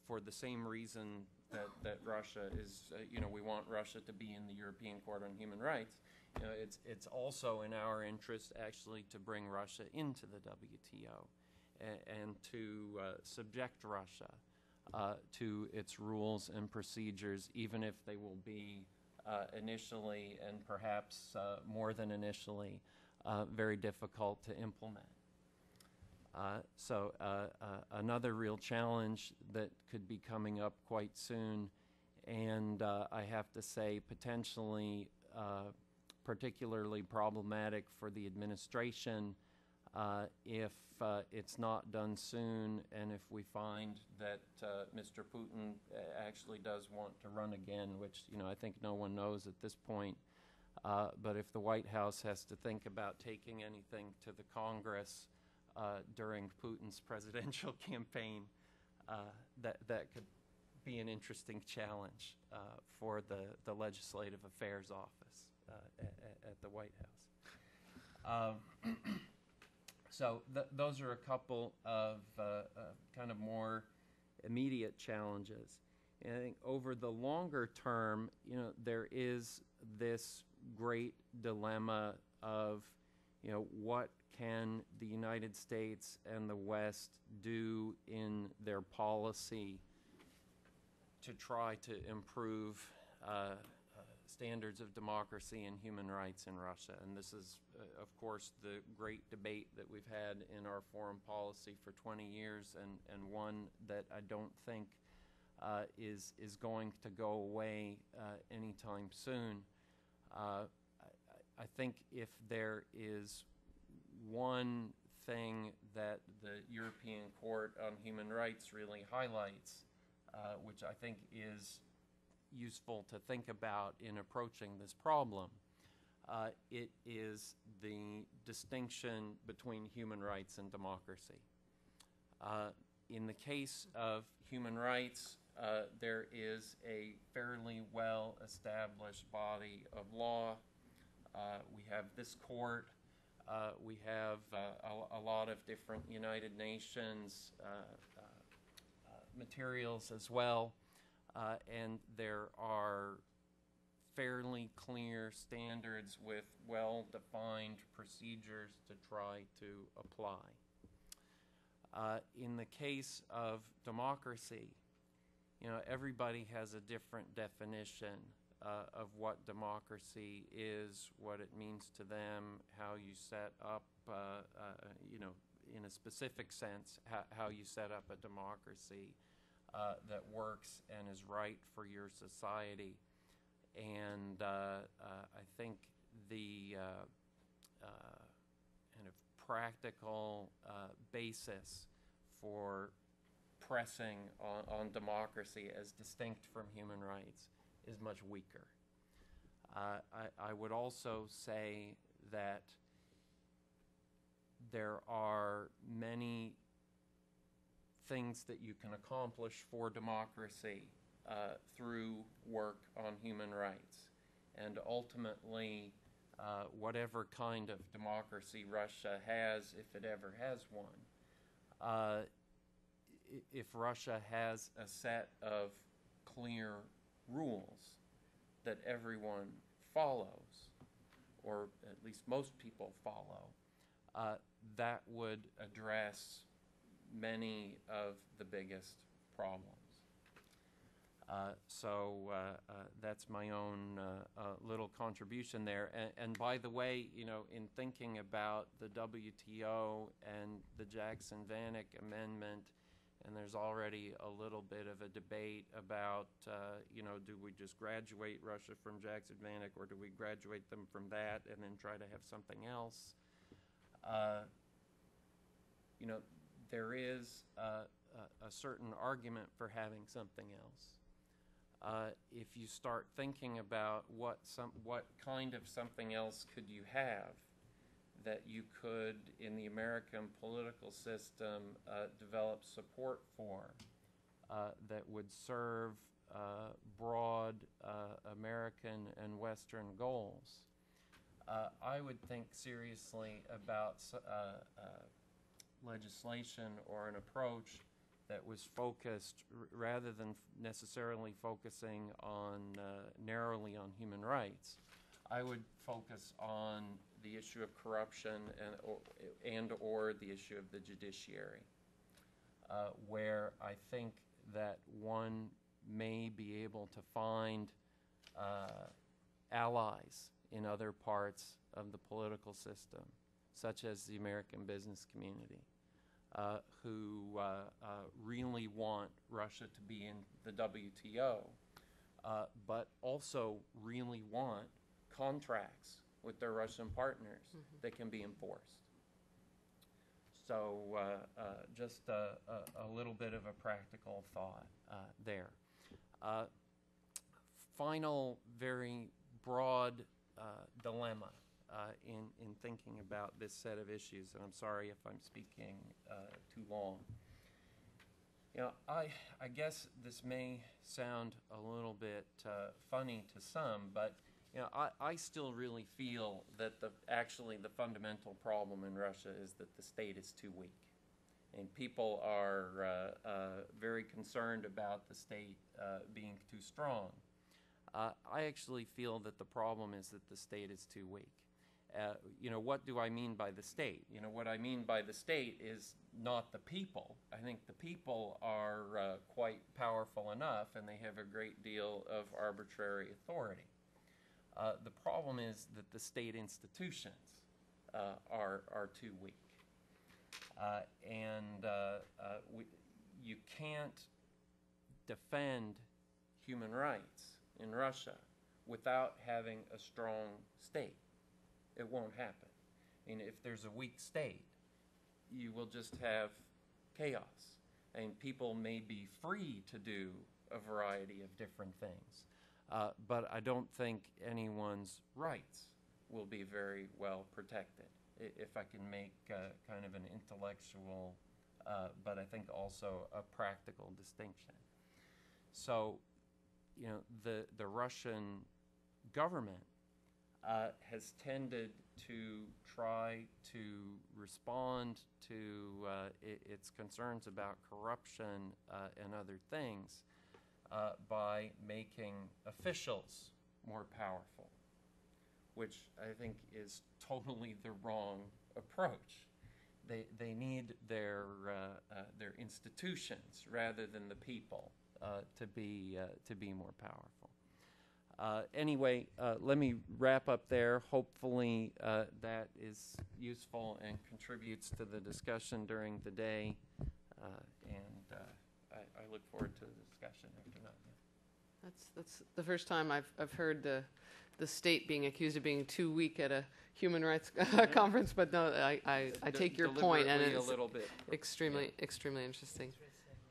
for the same reason that Russia is, we want Russia to be in the European Court on Human Rights. It's also in our interest, actually, to bring Russia into the WTO and to subject Russia to its rules and procedures, even if they will be initially, and perhaps more than initially, very difficult to implement. So another real challenge that could be coming up quite soon, and I have to say potentially particularly problematic for the administration if it's not done soon, and if we find that Mr. Putin actually does want to run again, which I think no one knows at this point. But if the White House has to think about taking anything to the Congress during Putin's presidential campaign, that could be an interesting challenge for the Legislative Affairs Office at the White House. So those are a couple of kind of more immediate challenges. And I think over the longer term, there is this great dilemma of, what can the United States and the West do in their policy to try to improve standards of democracy and human rights in Russia. And this is, of course, the great debate that we've had in our foreign policy for 20 years, and one that I don't think is going to go away anytime soon. I think if there is one thing that the European Court on Human Rights really highlights, which I think is useful to think about in approaching this problem, it is the distinction between human rights and democracy. In the case of human rights, there is a fairly well-established body of law. We have this court. We have a lot of different United Nations materials as well, and there are fairly clear standards with well-defined procedures to try to apply. In the case of democracy, everybody has a different definition of what democracy is, what it means to them, how you set up, in a specific sense, how you set up a democracy that works and is right for your society. And I think the kind of practical basis for pressing on democracy as distinct from human rights is much weaker. I would also say that there are many things that you can accomplish for democracy through work on human rights. And ultimately, whatever kind of democracy Russia has, if it ever has one, if Russia has a set of clear rules that everyone follows, or at least most people follow, that would address many of the biggest problems. So that's my own little contribution there. And by the way, in thinking about the WTO and the Jackson-Vanik Amendment, and there's already a little bit of a debate about, do we just graduate Russia from Jackson-Vanik, or do we graduate them from that and then try to have something else? There is a certain argument for having something else. If you start thinking about what kind of something else could you have that you could, in the American political system, develop support for, that would serve broad American and Western goals, I would think seriously about legislation or an approach that was focused, rather than necessarily focusing on narrowly on human rights, I would focus on the issue of corruption and or the issue of the judiciary, where I think that one may be able to find allies in other parts of the political system, such as the American business community, who really want Russia to be in the WTO, but also really want contracts with their Russian partners that can be enforced. So just a little bit of a practical thought there. Final, very broad dilemma in thinking about this set of issues, and I'm sorry if I'm speaking too long. I guess this may sound a little bit funny to some, but I still really feel that actually the fundamental problem in Russia is that the state is too weak. And people are very concerned about the state being too strong. I actually feel that the problem is that the state is too weak. What do I mean by the state? What I mean by the state is not the people. I think the people are quite powerful enough, and they have a great deal of arbitrary authority. The problem is that the state institutions are too weak. You can't defend human rights in Russia without having a strong state. It won't happen. And if there's a weak state, you will just have chaos. And people may be free to do a variety of different things. But I don't think anyone's rights will be very well protected, if I can make kind of an intellectual, but I think also a practical distinction. So, the Russian government has tended to try to respond to its concerns about corruption and other things by making officials more powerful, which I think is totally the wrong approach. They need their institutions rather than the people to be more powerful. Anyway, let me wrap up there. Hopefully that is useful and contributes to the discussion during the day. I look forward to the discussion after Nadia. That's the first time I've heard the state being accused of being too weak at a human rights conference, but no, I take your point, and it's a little bit. extremely interesting.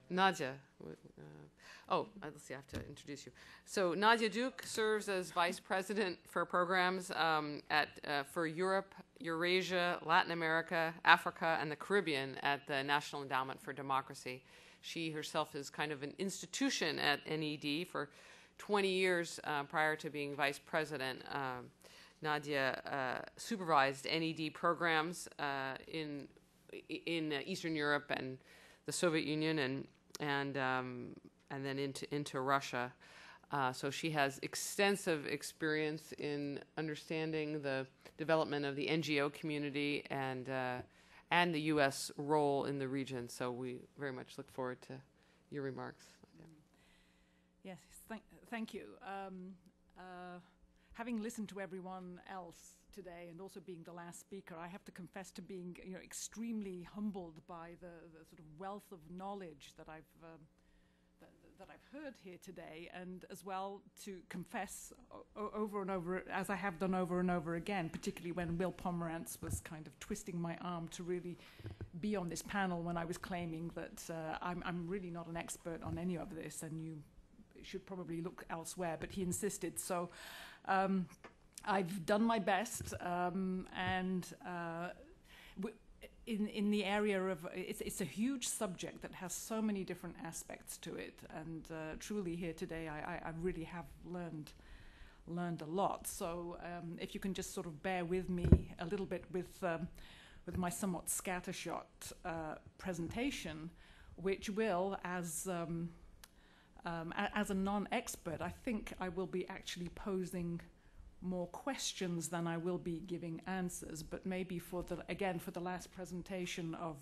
Nadia, let's see, I have to introduce you. So Nadia Duke serves as Vice President for programs for Europe, Eurasia, Latin America, Africa, and the Caribbean at the National Endowment for Democracy. She herself is kind of an institution at NED for 20 years prior to being Vice President. Nadia supervised NED programs in Eastern Europe and the Soviet Union and then into Russia. So she has extensive experience in understanding the development of the NGO community and the U.S. role in the region. So we very much look forward to your remarks. Yes, thank you. Having listened to everyone else today and also being the last speaker, I have to confess to being extremely humbled by the sort of wealth of knowledge that I've heard here today, and as well to confess over and over, as I have done over and over again, particularly when Will Pomeranz was kind of twisting my arm to really be on this panel when I was claiming that I'm really not an expert on any of this and you should probably look elsewhere, but he insisted. So I've done my best, and in the area of it's a huge subject that has so many different aspects to it, and truly here today I really have learned a lot. So if you can just sort of bear with me a little bit with my somewhat scattershot presentation, which will, as a non-expert, I think I will be actually posing more questions than I will be giving answers, but maybe for the last presentation of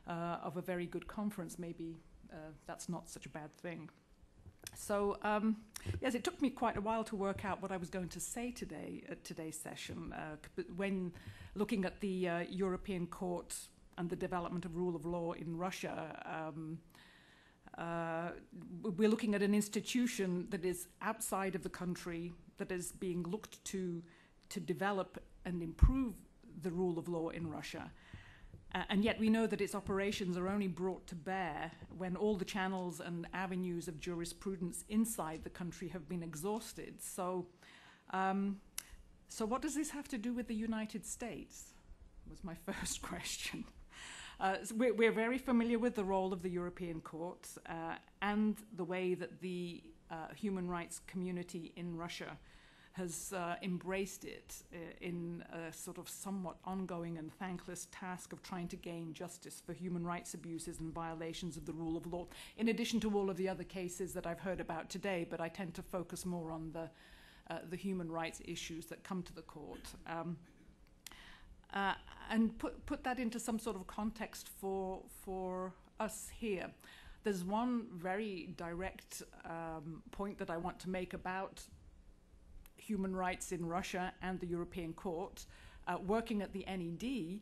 a very good conference, maybe that's not such a bad thing. So yes, it took me quite a while to work out what I was going to say today at today's session. When looking at the European Court and the development of rule of law in Russia, we're looking at an institution that is outside of the country, that is being looked to develop and improve the rule of law in Russia. And yet we know that its operations are only brought to bear when all the channels and avenues of jurisprudence inside the country have been exhausted. So what does this have to do with the United States? Was my first question. So we're very familiar with the role of the European Court and the way that the human rights community in Russia has embraced it in a sort of somewhat ongoing and thankless task of trying to gain justice for human rights abuses and violations of the rule of law, in addition to all of the other cases that I've heard about today, but I tend to focus more on the human rights issues that come to the court. And put that into some sort of context for us here. There's one very direct point that I want to make about human rights in Russia and the European Court. Working at the NED,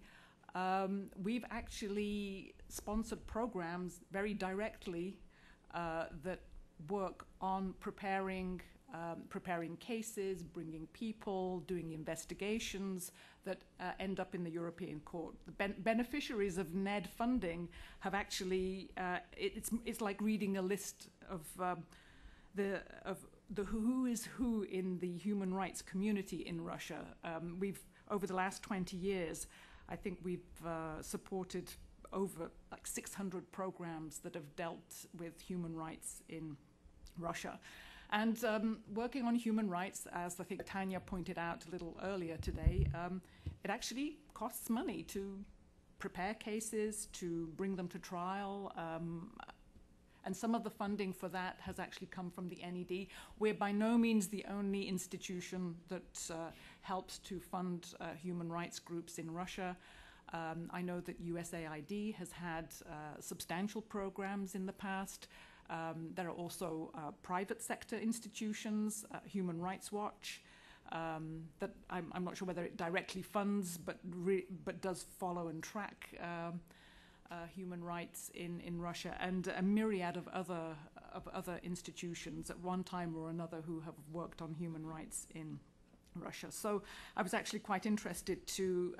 we've actually sponsored programs very directly that work on preparing cases, bringing people, doing investigations that end up in the European Court. The beneficiaries of NED funding have actually, it's like reading a list of the who is who in the human rights community in Russia. We've, over the last 20 years, I think we've supported over like 600 programs that have dealt with human rights in Russia. And working on human rights, as I think Tanya pointed out a little earlier today, it actually costs money to prepare cases, to bring them to trial, and some of the funding for that has actually come from the NED. We're by no means the only institution that helps to fund human rights groups in Russia. I know that USAID has had substantial programs in the past. There are also private sector institutions, Human Rights Watch, that I'm not sure whether it directly funds, but does follow and track human rights in Russia, and a myriad of other institutions at one time or another who have worked on human rights in Russia. So I was actually quite interested to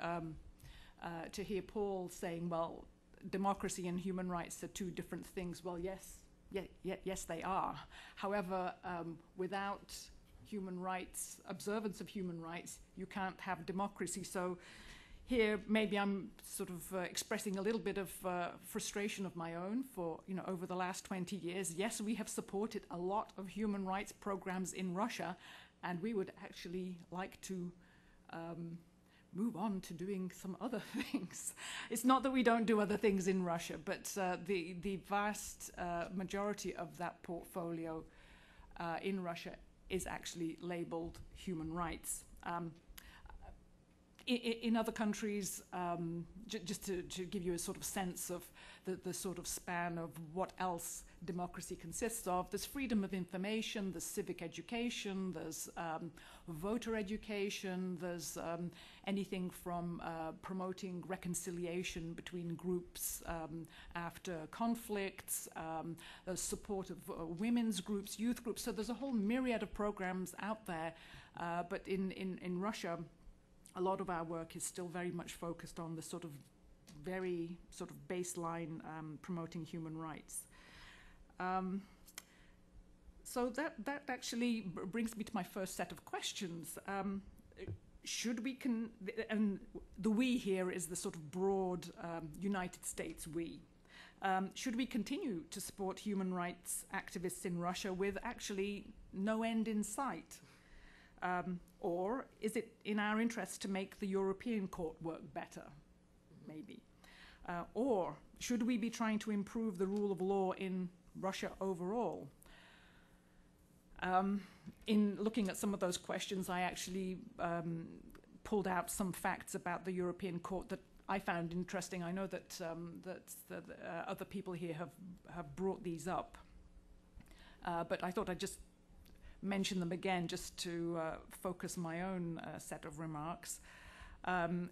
hear Paul saying, well, democracy and human rights are two different things. Well, yes, they are. However, without human rights, observance of human rights, you can't have democracy. So here, maybe I'm sort of expressing a little bit of frustration of my own for, over the last 20 years. Yes, we have supported a lot of human rights programs in Russia, and we would actually like to move on to doing some other things. It's not that we don't do other things in Russia, but the vast majority of that portfolio in Russia is actually labeled human rights. In other countries, just to give you a sort of sense of the sort of span of what else democracy consists of, there's freedom of information, there's civic education, there's voter education, there's anything from promoting reconciliation between groups after conflicts, there's support of women's groups, youth groups. So there's a whole myriad of programs out there, but in Russia, a lot of our work is still very much focused on the sort of very sort of baseline promoting human rights. So that actually brings me to my first set of questions. Should we, and the we here is the sort of broad United States we. Should we continue to support human rights activists in Russia with actually no end in sight? Or is it in our interest to make the European Court work better, maybe? Or should we be trying to improve the rule of law in Russia overall? In looking at some of those questions, I actually pulled out some facts about the European Court that I found interesting. I know that other people here have brought these up, but I thought I'd just mention them again just to focus my own set of remarks. Out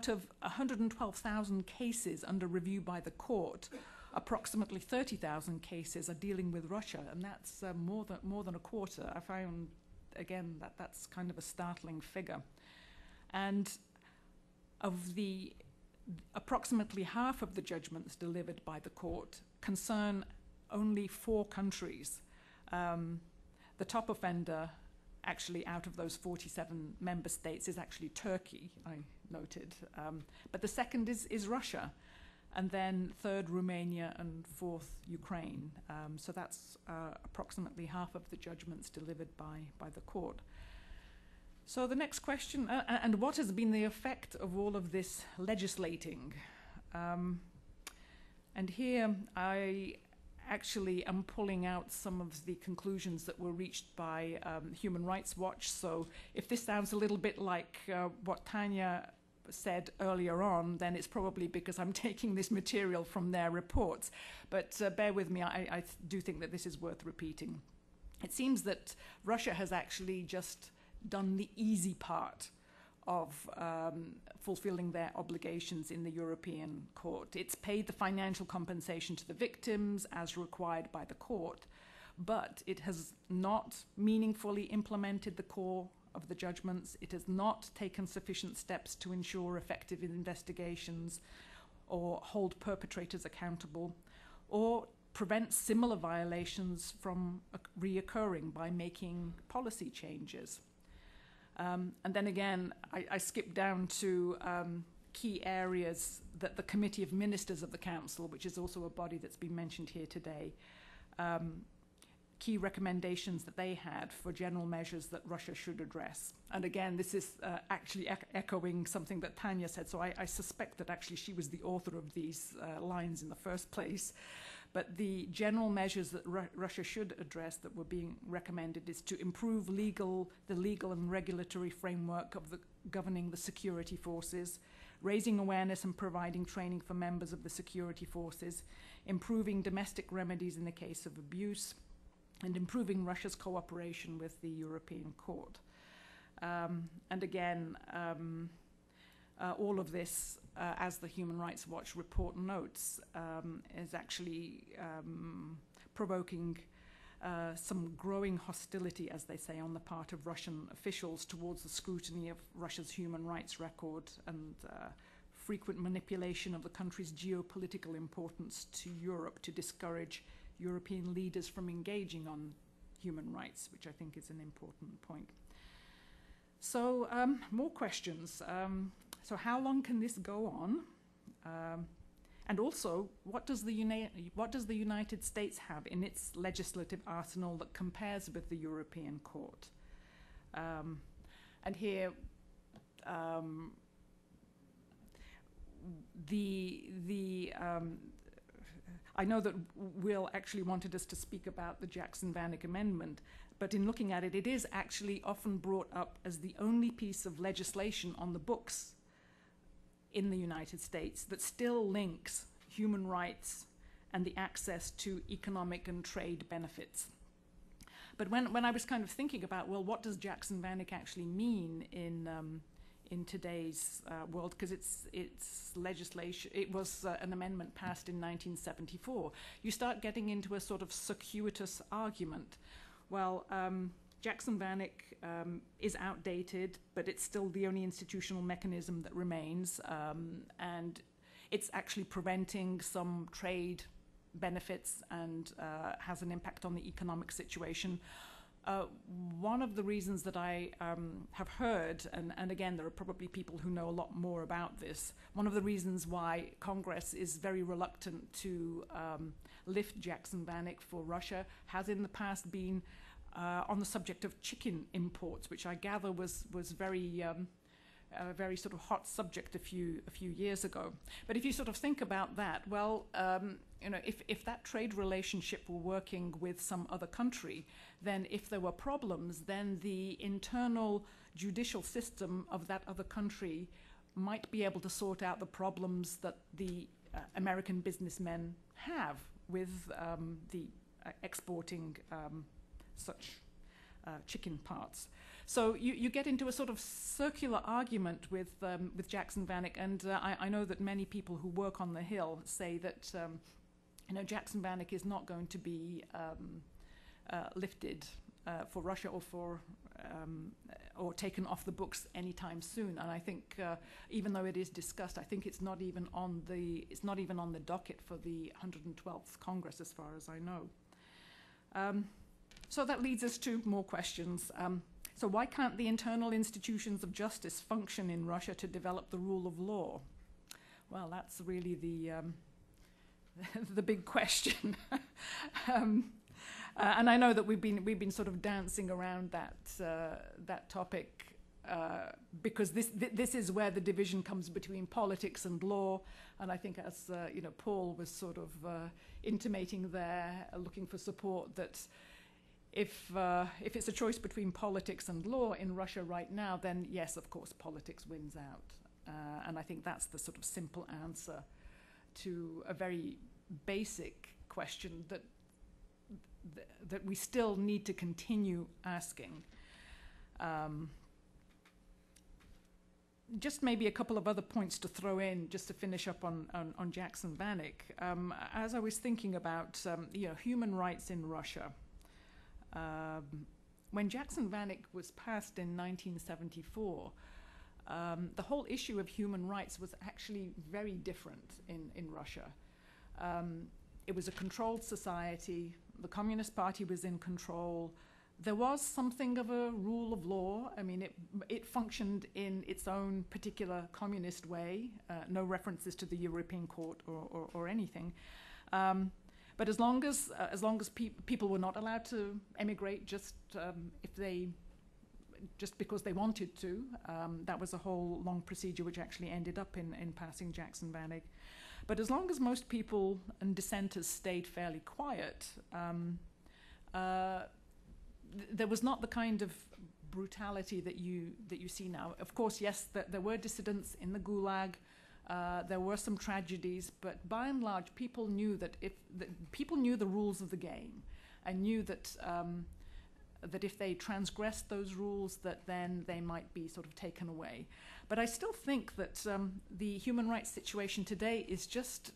of 112,000 cases under review by the court, approximately 30,000 cases are dealing with Russia, and that's more than a quarter. I found, again, that's kind of a startling figure. And of the approximately half of the judgments delivered by the court concern only 4 countries. The top offender, actually, out of those 47 member states is actually Turkey, I noted. But the second is Russia, and then third, Romania, and fourth, Ukraine. So that's approximately half of the judgments delivered by the court. So the next question, and what has been the effect of all of this legislating? And here I actually am pulling out some of the conclusions that were reached by Human Rights Watch. So if this sounds a little bit like what Tanya said earlier on, then it's probably because I'm taking this material from their reports. But bear with me, I do think that this is worth repeating. It seems that Russia has actually just done the easy part of fulfilling their obligations in the European Court. It's paid the financial compensation to the victims as required by the court, but it has not meaningfully implemented the core of the judgments. It has not taken sufficient steps to ensure effective investigations or hold perpetrators accountable, or prevent similar violations from reoccurring by making policy changes. And then again, I skipped down to key areas that the Committee of Ministers of the Council, which is also a body that's been mentioned here today, key recommendations that they had for general measures that Russia should address. And again, this is actually echoing something that Tanya said, so I suspect that actually she was the author of these lines in the first place. But the general measures that Russia should address that were being recommended is to improve the legal and regulatory framework of governing the security forces, raising awareness and providing training for members of the security forces, improving domestic remedies in the case of abuse, and improving Russia's cooperation with the European Court. And again, all of this, as the Human Rights Watch report notes, is actually provoking some growing hostility, as they say, on the part of Russian officials towards the scrutiny of Russia's human rights record and frequent manipulation of the country's geopolitical importance to Europe to discourage European leaders from engaging on human rights, which I think is an important point. So, more questions. So how long can this go on? And also, what does the United States have in its legislative arsenal that compares with the European Court? And here, I know that Will actually wanted us to speak about the Jackson-Vanik Amendment, but in looking at it, it is actually often brought up as the only piece of legislation on the books in the United States that still links human rights and the access to economic and trade benefits. But when I was kind of thinking about, well, what does Jackson-Vanik actually mean in today's world, because it's legislation, it was an amendment passed in 1974, you start getting into a sort of circuitous argument. Well, Jackson-Vanik is outdated, but it's still the only institutional mechanism that remains, and it's actually preventing some trade benefits and has an impact on the economic situation. One of the reasons that I have heard, and again, there are probably people who know a lot more about this, one of the reasons why Congress is very reluctant to lift Jackson-Vanik for Russia has in the past been on the subject of chicken imports, which I gather was very a very sort of hot subject a few years ago. But if you sort of think about that, well, you know, if that trade relationship were working with some other country, then if there were problems, then the internal judicial system of that other country might be able to sort out the problems that the American businessmen have with the exporting such chicken parts. So you get into a sort of circular argument with Jackson-Vanik, and I know that many people who work on the Hill say that you know, Jackson-Vanik is not going to be lifted for Russia or taken off the books anytime soon. And I think even though it is discussed, I think it's not even on the docket for the 112th Congress, as far as I know. So that leads us to more questions. So why can't the internal institutions of justice function in Russia to develop the rule of law? Well, that's really the big question. And I know that we've been sort of dancing around that topic because this is where the division comes between politics and law. And I think, as you know, Paul was sort of intimating there, looking for support, that if it's a choice between politics and law in Russia right now, then yes, of course, politics wins out. And I think that's the sort of simple answer to a very basic question that we still need to continue asking. Just maybe a couple of other points to throw in, just to finish up on Jackson-Vanik. As I was thinking about you know, human rights in Russia, when Jackson-Vanik was passed in 1974, the whole issue of human rights was actually very different in Russia. It was a controlled society. The Communist Party was in control. There was something of a rule of law. I mean, it functioned in its own particular communist way. No references to the European Court or anything. But as long as people were not allowed to emigrate just because they wanted to, that was a whole long procedure which actually ended up in passing Jackson-Vanig. But as long as most people and dissenters stayed fairly quiet, there was not the kind of brutality that you see now. Of course, yes, there were dissidents in the Gulag. There were some tragedies, but by and large, people knew people knew the rules of the game, and knew that that if they transgressed those rules, that then they might be sort of taken away. But I still think that the human rights situation today is just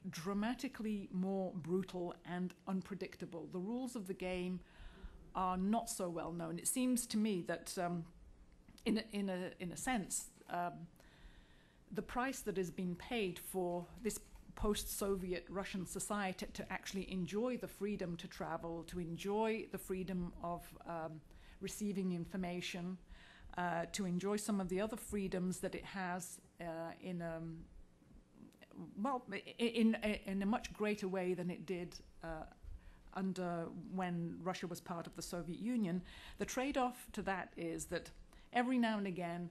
dramatically more brutal and unpredictable. The rules of the game are not so well known. It seems to me that, in a sense, the price that has been paid for this post-Soviet Russian society to actually enjoy the freedom to travel, to enjoy the freedom of receiving information, to enjoy some of the other freedoms that it has in a much greater way than it did under when Russia was part of the Soviet Union. The trade-off to that is that every now and again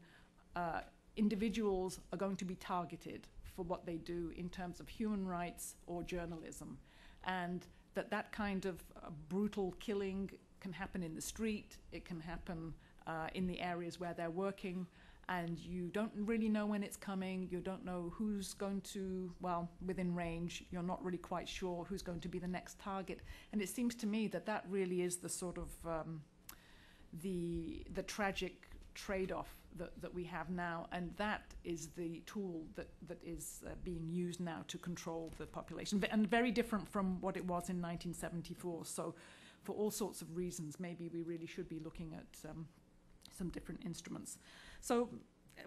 individuals are going to be targeted for what they do in terms of human rights or journalism, and that kind of brutal killing can happen in the street, it can happen in the areas where they're working, and you don't really know when it's coming, you don't know who's going to, well, within range, you're not really quite sure who's going to be the next target. And it seems to me that really is the sort of the tragic trade-off that we have now, and that is the tool that is being used now to control the population, and very different from what it was in 1974. So for all sorts of reasons, maybe we really should be looking at some different instruments. So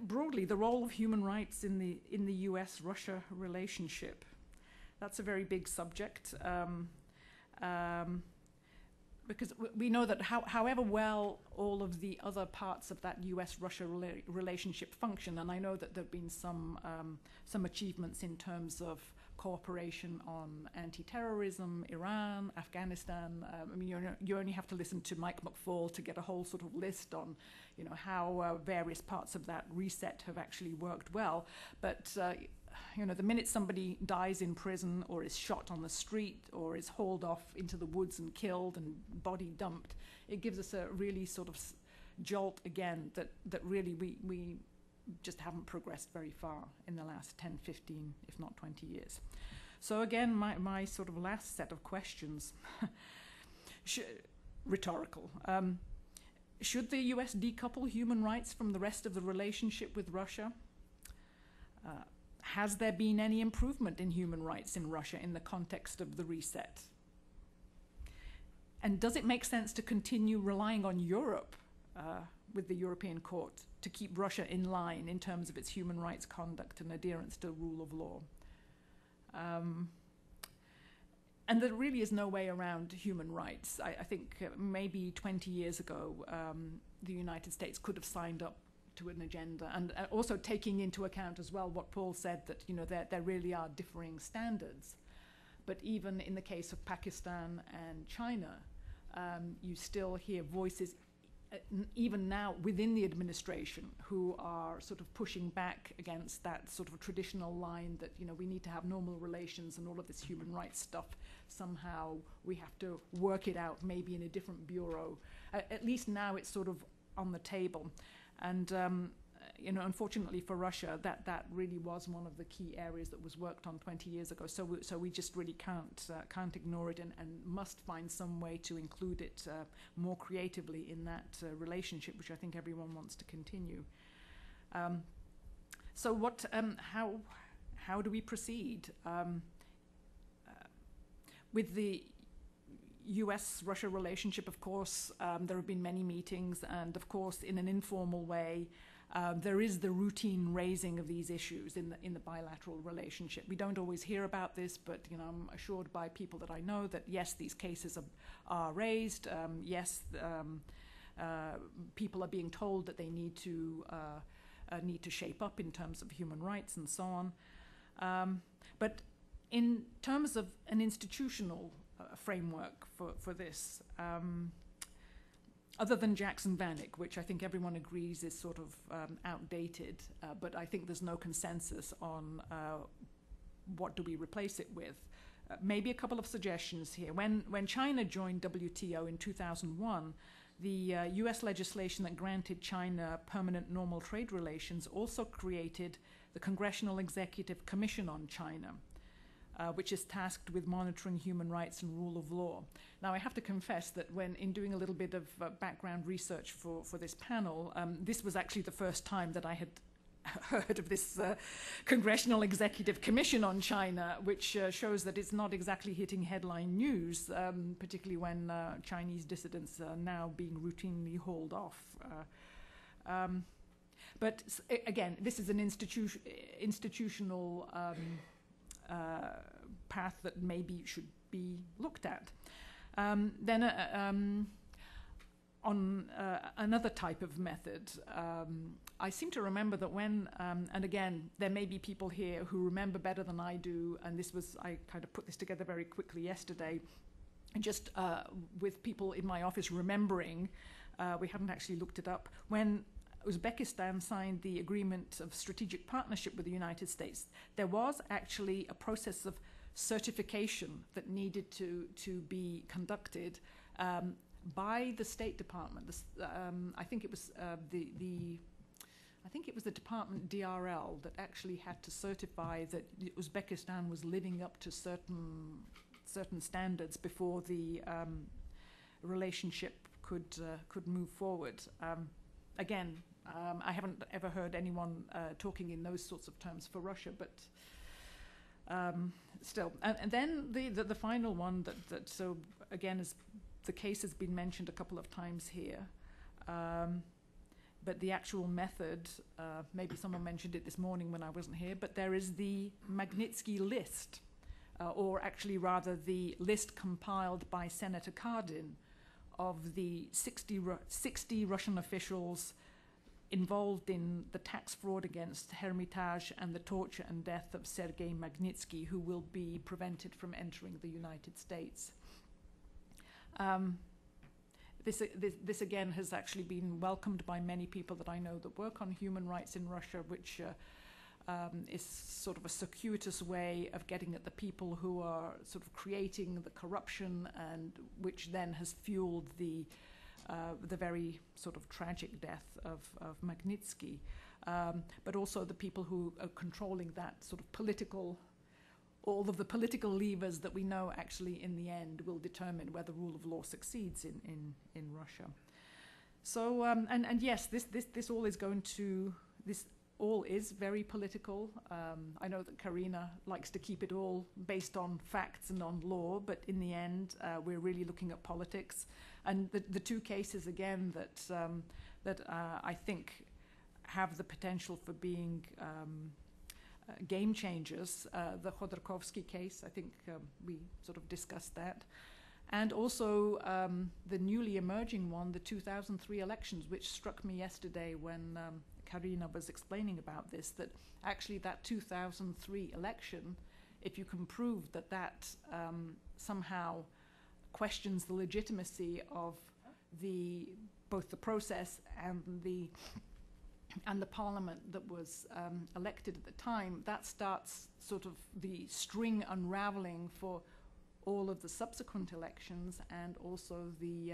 broadly, the role of human rights in the US-Russia relationship, that's a very big subject. Because we know that however well all of the other parts of that US-Russia relationship function, and I know that there have been some achievements in terms of cooperation on anti-terrorism, Iran, Afghanistan. I mean, you only have to listen to Mike McFaul to get a whole sort of list on, how various parts of that reset have actually worked well. But the minute somebody dies in prison or is shot on the street or is hauled off into the woods and killed and body dumped, it gives us a really sort of jolt again that really we just haven't progressed very far in the last 10, 15, if not 20 years. So again, my sort of last set of questions, rhetorical. Should the US decouple human rights from the rest of the relationship with Russia? Has there been any improvement in human rights in Russia in the context of the reset? And does it make sense to continue relying on Europe with the European Court to keep Russia in line in terms of its human rights conduct and adherence to the rule of law? And there really is no way around human rights. I think maybe 20 years ago, the United States could have signed up to an agenda, and also taking into account as well what Paul said, that there really are differing standards. But even in the case of Pakistan and China, you still hear voices, even now within the administration, who are sort of pushing back against that sort of traditional line that we need to have normal relations and all of this human rights stuff. Somehow we have to work it out, maybe in a different bureau. At least now it's sort of on the table. And unfortunately for Russia, that really was one of the key areas that was worked on 20 years ago. So we just really can't ignore it, and must find some way to include it more creatively in that relationship, which I think everyone wants to continue. So what? How do we proceed with the US-Russia relationship? Of course, there have been many meetings, and of course, in an informal way, there is the routine raising of these issues in the bilateral relationship. We don't always hear about this, but I'm assured by people that I know that yes, these cases are raised. Yes, people are being told that they need to shape up in terms of human rights and so on. But In terms of an institutional framework for this, other than Jackson Vanik, which I think everyone agrees is sort of outdated, but I think there's no consensus on what do we replace it with. Maybe a couple of suggestions here. When China joined WTO in 2001, the US legislation that granted China permanent normal trade relations also created the Congressional Executive Commission on China, which is tasked with monitoring human rights and rule of law. Now, I have to confess that in doing a little bit of background research for this panel, this was actually the first time that I had heard of this Congressional Executive Commission on China, which shows that it's not exactly hitting headline news, particularly when Chinese dissidents are now being routinely hauled off. But again, this is an institutional path that maybe should be looked at. Then on another type of method, I seem to remember that when, and again, there may be people here who remember better than I do, and I kind of put this together very quickly yesterday, and just with people in my office remembering, we hadn't actually looked it up, when Uzbekistan signed the agreement of strategic partnership with the United States, there was actually a process of certification that needed to be conducted by the State Department. I think it was the department DRL that actually had to certify that Uzbekistan was living up to certain standards before the relationship could move forward. Again, I haven't ever heard anyone talking in those sorts of terms for Russia, but still. And then the final one that so again, is the case has been mentioned a couple of times here, but the actual method, maybe someone mentioned it this morning when I wasn't here, but there is the Magnitsky list, or actually rather the list compiled by Senator Kardin of the 60 Russian officials involved in the tax fraud against Hermitage and the torture and death of Sergei Magnitsky, who will be prevented from entering the United States. This again has actually been welcomed by many people that I know that work on human rights in Russia, which is sort of a circuitous way of getting at the people who are sort of creating the corruption, and which then has fueled the very sort of tragic death of Magnitsky, but also the people who are controlling that sort of all of the political levers that we know actually in the end will determine whether rule of law succeeds in Russia. So and yes, this all is very political. I know that Karina likes to keep it all based on facts and on law, but in the end, we're really looking at politics. And the two cases again that I think have the potential for being game changers. The Khodorkovsky case, I think we sort of discussed that. And also the newly emerging one, the 2003 elections, which struck me yesterday when Karina was explaining about this, that actually that 2003 election, if you can prove that somehow questions the legitimacy of both the process and the parliament that was elected at the time, that starts sort of the string unraveling for all of the subsequent elections, and also the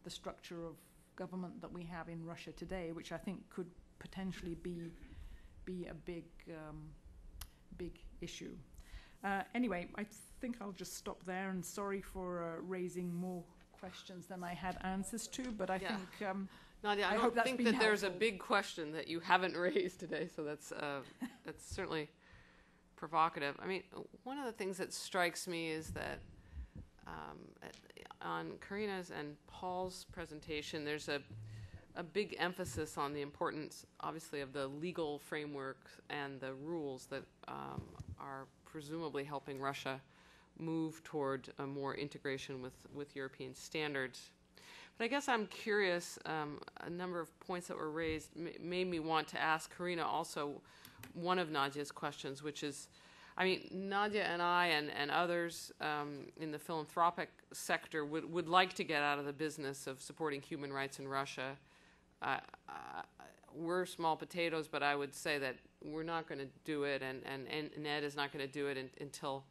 structure of government that we have in Russia today, which I think could potentially be a big issue. Anyway, I think I'll just stop there, and sorry for raising more questions than I had answers to, but I think Nadia, I don't think that there's a big question that you haven't raised today, so that's certainly provocative. I mean, one of the things that strikes me is that on Karina's and Paul's presentation, there's a big emphasis on the importance, obviously, of the legal framework and the rules that are presumably helping Russia move toward a more integration with European standards. But I guess I'm curious, a number of points that were raised made me want to ask Karina also one of Nadia's questions, which is I mean, Nadia and I and others in the philanthropic sector would like to get out of the business of supporting human rights in Russia. We're small potatoes, but I would say that we're not going to do it, and Ned is not going to do it until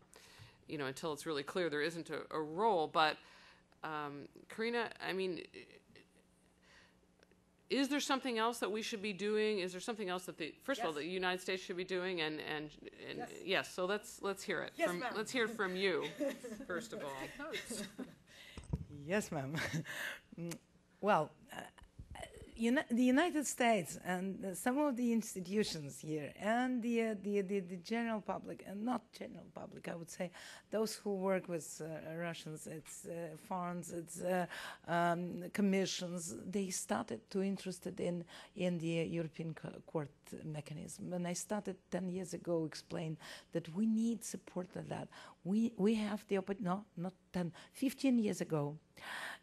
it's really clear there isn't a role. But Karina, I mean, is there something else that we should be doing? Is there something else that first of all, the United States should be doing? And yes. So let's hear it. Yes, let's hear it from you, first of all. Yes, ma'am. Well, the United States and some of the institutions here and the general public, and not general public, I would say, those who work with Russians, it's funds, it's commissions, they started to interested in the European Court mechanism. And I started 10 years ago explain that we need support of that. We have the no, not 10, 15 years ago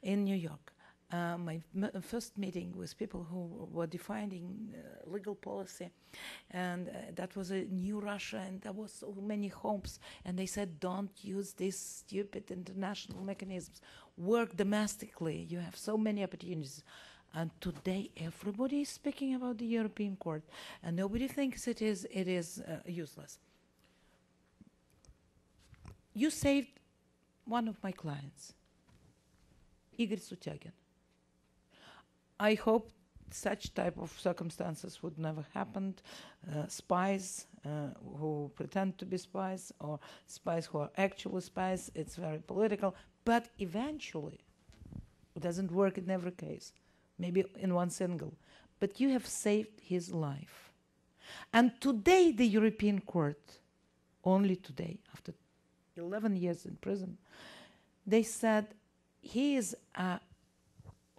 in New York. My first meeting with people who were defining legal policy, and that was a new Russia, and there was so many hopes, and they said, don't use these stupid international mechanisms, work domestically, you have so many opportunities. And today everybody is speaking about the European Court, and nobody thinks it is useless. You saved one of my clients, Igor Sutyagin. I hope such type of circumstances would never happen. Spies who pretend to be spies, or spies who are actually spies, it's very political. But eventually, it doesn't work in every case, maybe in one single. But you have saved his life. And today, the European Court, only today, after 11 years in prison, they said he is a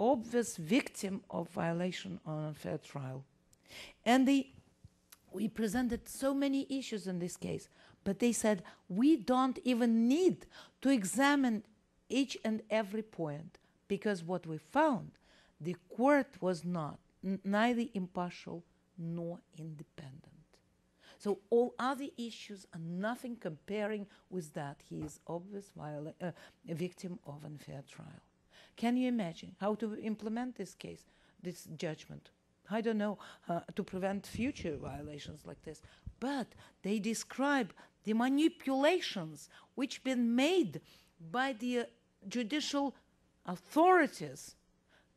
obvious victim of violation on unfair trial. And we presented so many issues in this case, but they said we don't even need to examine each and every point, because what we found, the court was neither impartial nor independent. So all other issues are nothing comparing with that. He is obvious a victim of unfair trial. Can you imagine how to implement this case, this judgment? I don't know, to prevent future violations like this. But they describe the manipulations which been made by the judicial authorities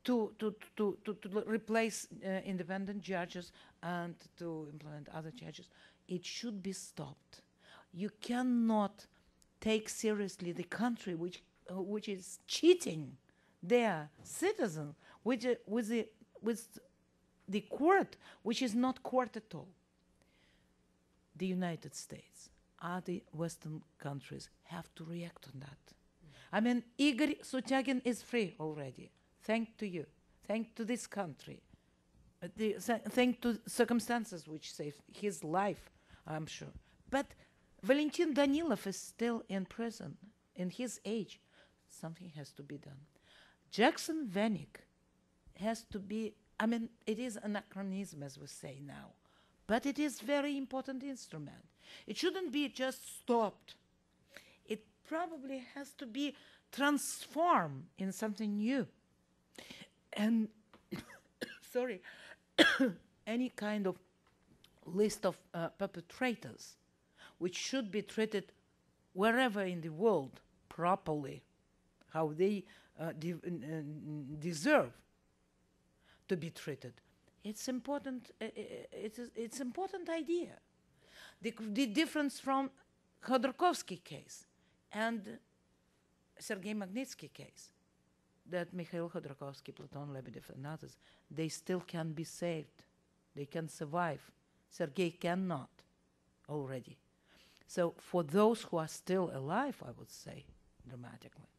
to replace independent judges and to implement other judges. It should be stopped. You cannot take seriously the country which is cheating their citizens with the court, which is not court at all. The United States, other Western countries have to react on that. I mean, Igor Sutyagin is free already. Thanks to you. Thanks to this country. Thanks to circumstances which saved his life, I'm sure. But Valentin Danilov is still in prison. In his age, something has to be done. Jackson Vanik has to be, I mean, it is anachronism, as we say now, but it is very important instrument. It shouldn't be just stopped. It probably has to be transformed in something new. And, sorry, any kind of list of perpetrators, which should be treated wherever in the world properly, how they deserve to be treated. It's important. It's important idea. The difference from Khodorkovsky case and Sergei Magnitsky case, that Mikhail Khodorkovsky, Platon Lebedev, and others, they still can be saved. They can survive. Sergei cannot already. So for those who are still alive, I would say, dramatically,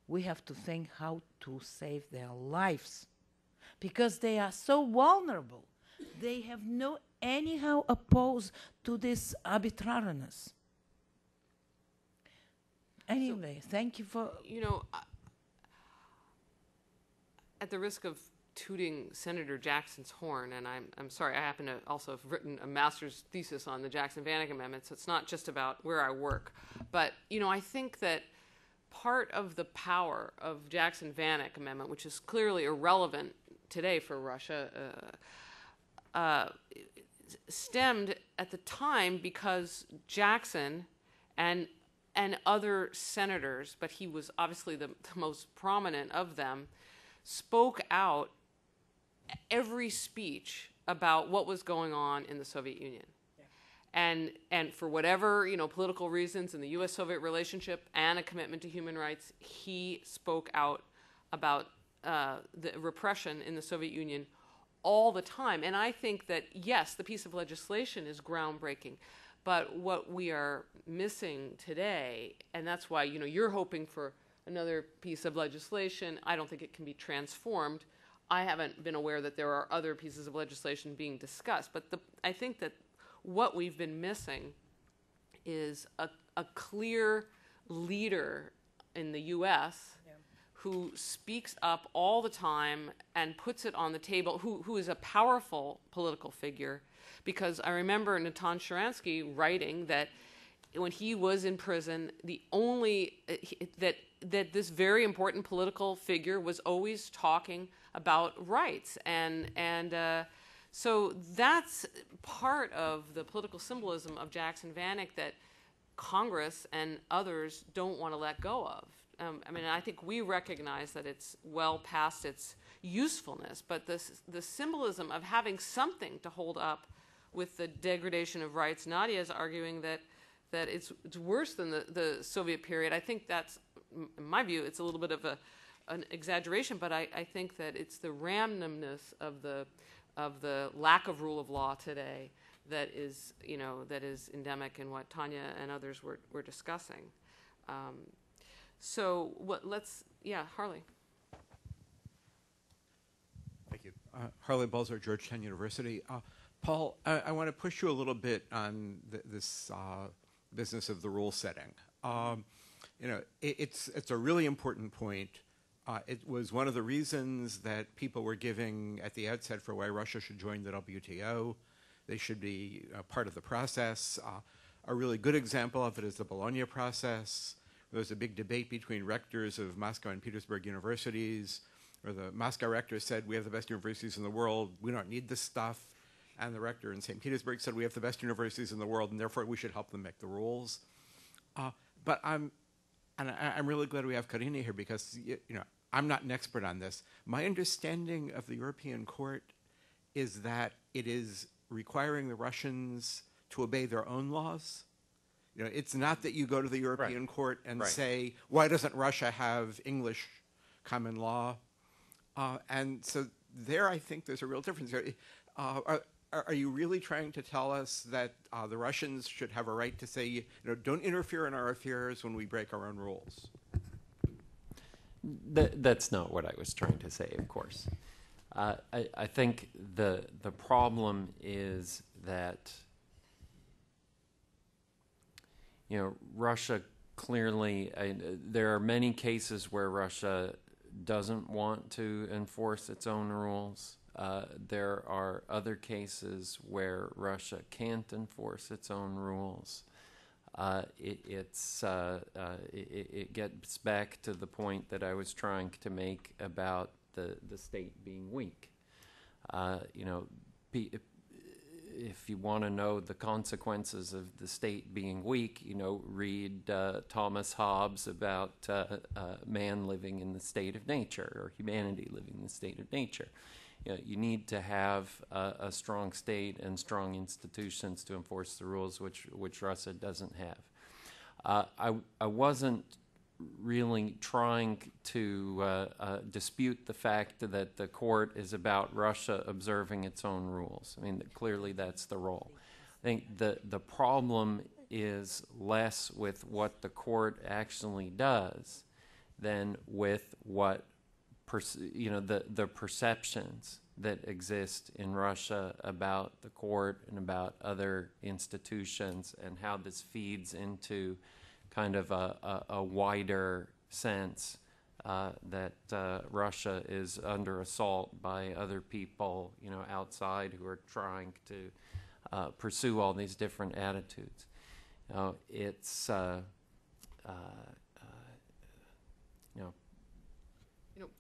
we have to think how to save their lives, because they are so vulnerable. They have no anyhow opposed to this arbitrariness. Anyway, thank you for... At the risk of tooting Senator Jackson's horn, and I'm sorry, I happen to also have written a master's thesis on the Jackson-Vanik Amendment, so it's not just about where I work. But, I think that part of the power of Jackson-Vanik Amendment, which is clearly irrelevant today for Russia, stemmed at the time because Jackson and other senators, but he was obviously the most prominent of them, spoke out every speech about what was going on in the Soviet Union. Yeah. And for whatever, political reasons in the U.S.-Soviet relationship and a commitment to human rights, he spoke out about the repression in the Soviet Union all the time. And I think that, yes, the piece of legislation is groundbreaking, but what we are missing today, and that's why, you're hoping for another piece of legislation. I don't think it can be transformed. I haven't been aware that there are other pieces of legislation being discussed, but I think that what we've been missing is a clear leader in the U.S. who speaks up all the time and puts it on the table, who is a powerful political figure. Because I remember Natan Sharansky writing that when he was in prison, the only that this very important political figure was always talking about rights, and so that's part of the political symbolism of Jackson-Vanik that Congress and others don't want to let go of. I think we recognize that it's well past its usefulness, but the symbolism of having something to hold up with the degradation of rights. Nadia is arguing that it's worse than the Soviet period. I think that's, in my view, it's a little bit of an exaggeration, but I think that it's the randomness of the lack of rule of law today that is endemic in what Tanya and others were discussing. Harley. Thank you. Harley Balzer, Georgetown University. Paul, I want to push you a little bit on this business of the rule setting. It's a really important point. It was one of the reasons that people were giving at the outset for why Russia should join the WTO. They should be part of the process. A really good example of it is the Bologna process. There was a big debate between rectors of Moscow and Petersburg universities, where the Moscow rector said, we have the best universities in the world, we don't need this stuff. And the rector in St. Petersburg said, we have the best universities in the world, and therefore we should help them make the rules. But I'm really glad we have Karina here, because I'm not an expert on this. My understanding of the European Court is that it is requiring the Russians to obey their own laws. It's not that you go to the European Court and say, why doesn't Russia have English common law? And so there, I think there's a real difference. Are you really trying to tell us that the Russians should have a right to say, don't interfere in our affairs when we break our own rules? That's not what I was trying to say, of course. I think the problem is that Russia clearly, there are many cases where Russia doesn't want to enforce its own rules. There are other cases where Russia can't enforce its own rules. It gets back to the point that I was trying to make about the state being weak. If you want to know the consequences of the state being weak, read Thomas Hobbes about man living in the state of nature, or humanity living in the state of nature. You need to have a strong state and strong institutions to enforce the rules, which Russia doesn't have. I wasn't really trying to dispute the fact that the court is about Russia observing its own rules. Clearly that's the role. I think the problem is less with what the court actually does than with what the perceptions that exist in Russia about the court and about other institutions, and how this feeds into kind of a wider sense that Russia is under assault by other people, outside who are trying to pursue all these different attitudes. It's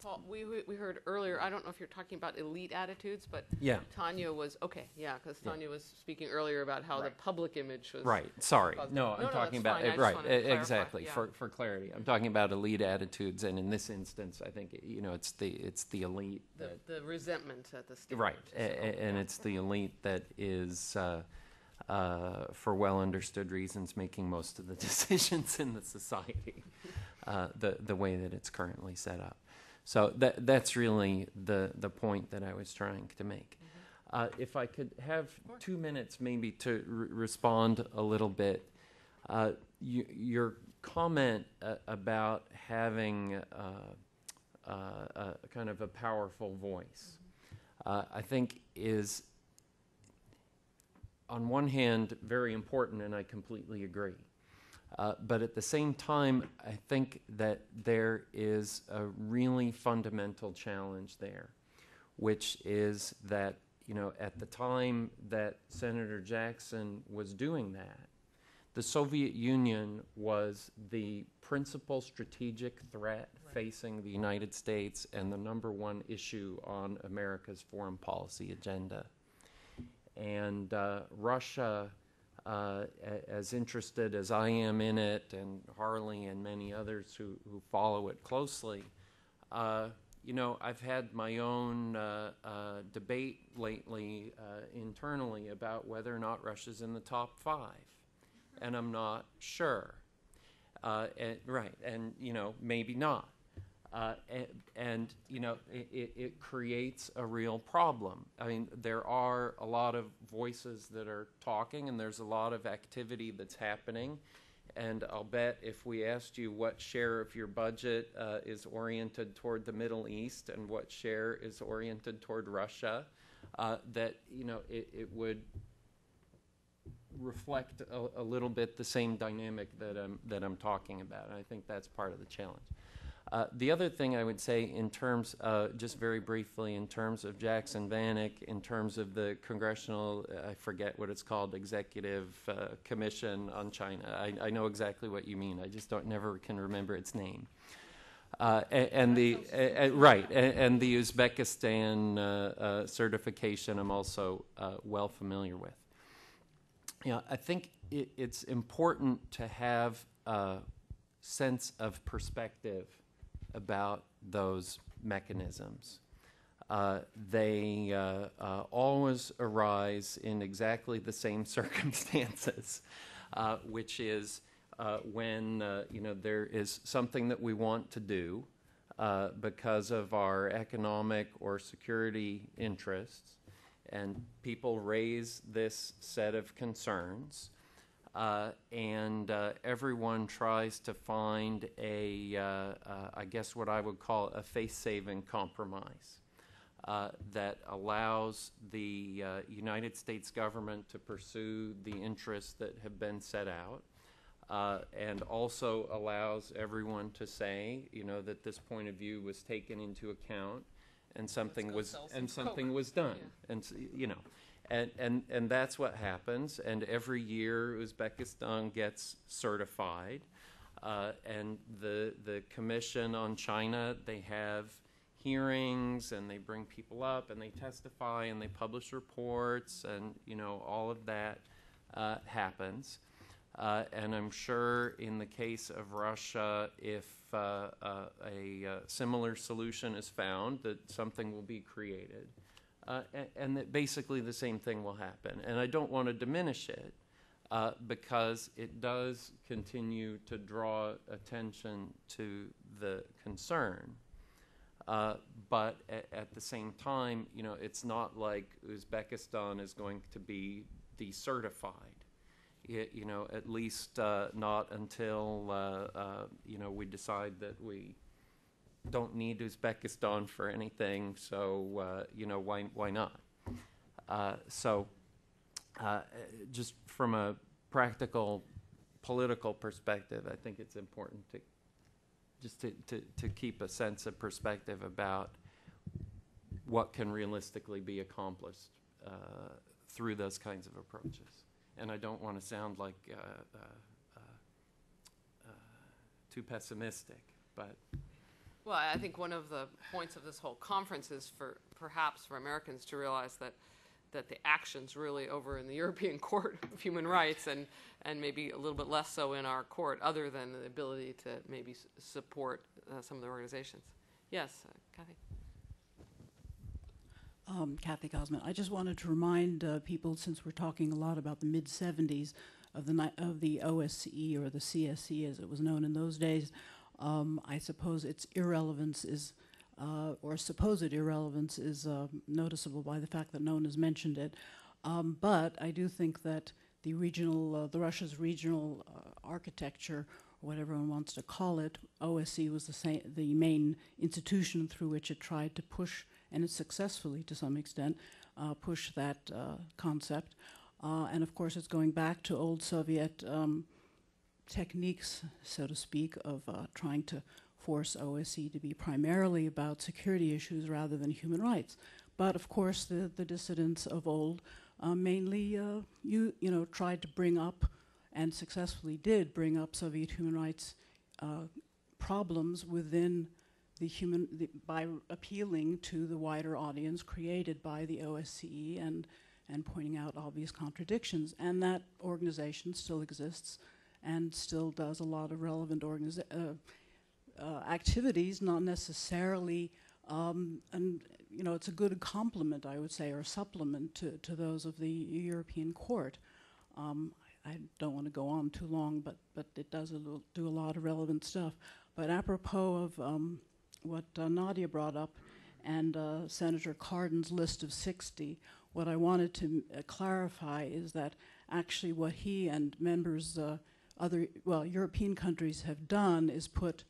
Paul, we heard earlier, I don't know if you're talking about elite attitudes, but Yeah. Tanya was, because Tanya was speaking earlier about how the public image was. Right. Sorry. positive. No, I'm talking that's about fine. I just right. wanted to clarify. Exactly. Yeah. For clarity, I'm talking about elite attitudes, and in this instance, I think it's the elite that The resentment at the state. right, and it's the elite that is, for well understood reasons, making most of the decisions in the society, the way that it's currently set up. So that's really the point that I was trying to make. If I could have 2 minutes maybe to respond a little bit. Your comment about having a kind of a powerful voice, I think is, on one hand, very important, and I completely agree. But at the same time, I think that there is a really fundamental challenge there, which is that, at the time that Senator Jackson was doing that, the Soviet Union was the principal strategic threat facing the United States and the #1 issue on America's foreign policy agenda. And Russia, as interested as I am in it, and Harley and many others who follow it closely, I've had my own debate lately internally about whether or not Russia's in the top 5, and I'm not sure. And maybe not. It creates a real problem. I mean, there are a lot of voices that are talking, and there's a lot of activity that's happening. And I'll bet if we asked you what share of your budget is oriented toward the Middle East and what share is oriented toward Russia, that it would reflect a little bit the same dynamic that I'm talking about. And I think that's part of the challenge. The other thing I would say in terms, just very briefly, in terms of Jackson Vanik, in terms of the congressional, I forget what it's called, Executive Commission on China. I know exactly what you mean. I just never can remember its name. And the Uzbekistan certification I'm also well familiar with. I think it's important to have a sense of perspective about those mechanisms. They always arise in exactly the same circumstances, which is when there is something that we want to do because of our economic or security interests, and people raise this set of concerns. And everyone tries to find I guess what I would call a face-saving compromise that allows the United States government to pursue the interests that have been set out, and also allows everyone to say, that this point of view was taken into account and something was done, Yeah. And that's what happens. And every year, Uzbekistan gets certified. And the Commission on China, they have hearings, and they bring people up, and they testify, and they publish reports, and, all of that happens. And I'm sure in the case of Russia, if a similar solution is found, that something will be created. And that basically the same thing will happen. And I don't want to diminish it because it does continue to draw attention to the concern. But at the same time, it's not like Uzbekistan is going to be decertified. At least not until, we decide that we don't need Uzbekistan for anything, so why not? Just from a practical political perspective, I think it's important to just to keep a sense of perspective about what can realistically be accomplished through those kinds of approaches. And I don't want to sound like too pessimistic, but... Well, I think one of the points of this whole conference is perhaps for Americans to realize that the actions really over in the European Court of Human Rights and maybe a little bit less so in our court, other than the ability to maybe support some of the organizations. Yes, Kathy. Kathy Gosman. I just wanted to remind people, since we're talking a lot about the mid-'70s of the OSCE, or the CSE as it was known in those days, I suppose its irrelevance is, or supposed irrelevance is noticeable by the fact that no one has mentioned it. But I do think that the Russia's regional architecture, or whatever one wants to call it, OSCE was the main institution through which it tried to push, and it successfully to some extent, push that concept. And of course it's going back to old Soviet techniques, so to speak, of trying to force OSCE to be primarily about security issues rather than human rights. But of course, the dissidents of old mainly, tried to bring up, and successfully did bring up, Soviet human rights problems within by appealing to the wider audience created by the OSCE and pointing out obvious contradictions. And that organization still exists and still does a lot of relevant activities, not necessarily, and it's a good complement, I would say, or supplement to those of the European Court. I don't want to go on too long, but it does do a lot of relevant stuff. But apropos of what Nadia brought up and Senator Cardin's list of 60, what I wanted to clarify is that actually what he and members European countries have done is put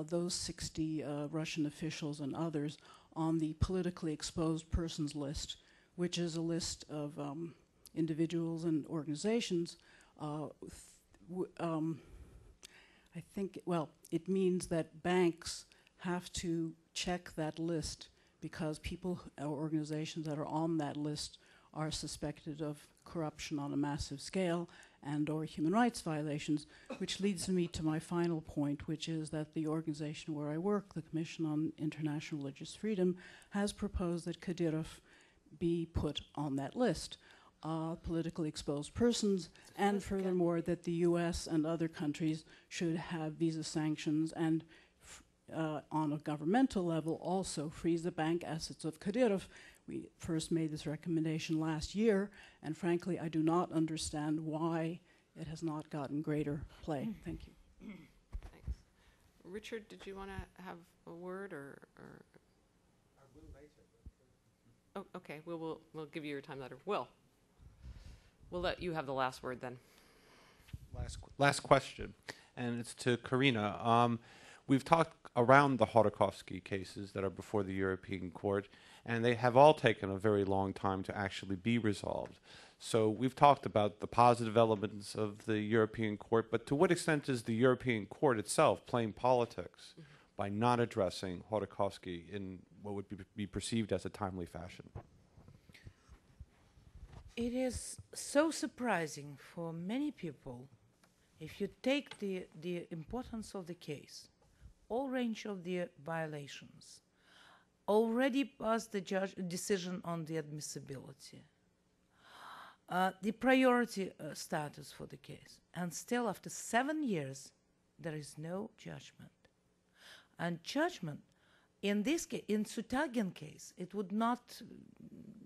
those 60 Russian officials and others on the politically exposed persons list, which is a list of individuals and organizations. I think, it means that banks have to check that list because people or organizations that are on that list are suspected of corruption on a massive scale and or human rights violations, which leads me to my final point, which is that the organization where I work, the Commission on International Religious Freedom, has proposed that Kadyrov be put on that list, politically exposed persons, and furthermore that the US and other countries should have visa sanctions and on a governmental level also freeze the bank assets of Kadyrov. We first made this recommendation last year, and frankly, I do not understand why it has not gotten greater play. Thank you. Thanks. Richard, did you want to have a word, or? I will later. Oh, okay. We'll give you your time later. We'll let you have the last word then. Last question, and it's to Karina. We've talked around the Khodorkovsky cases that are before the European Court, and they have all taken a very long time to actually be resolved. So we've talked about the positive elements of the European Court, but to what extent is the European Court itself playing politics by not addressing Khodorkovsky in what would be perceived as a timely fashion? It is so surprising for many people if you take the importance of the case, all range of the violations, already passed the decision on the admissibility, the priority status for the case, and still after 7 years there is no judgment. And judgment in this case, in Sutagin case, it would not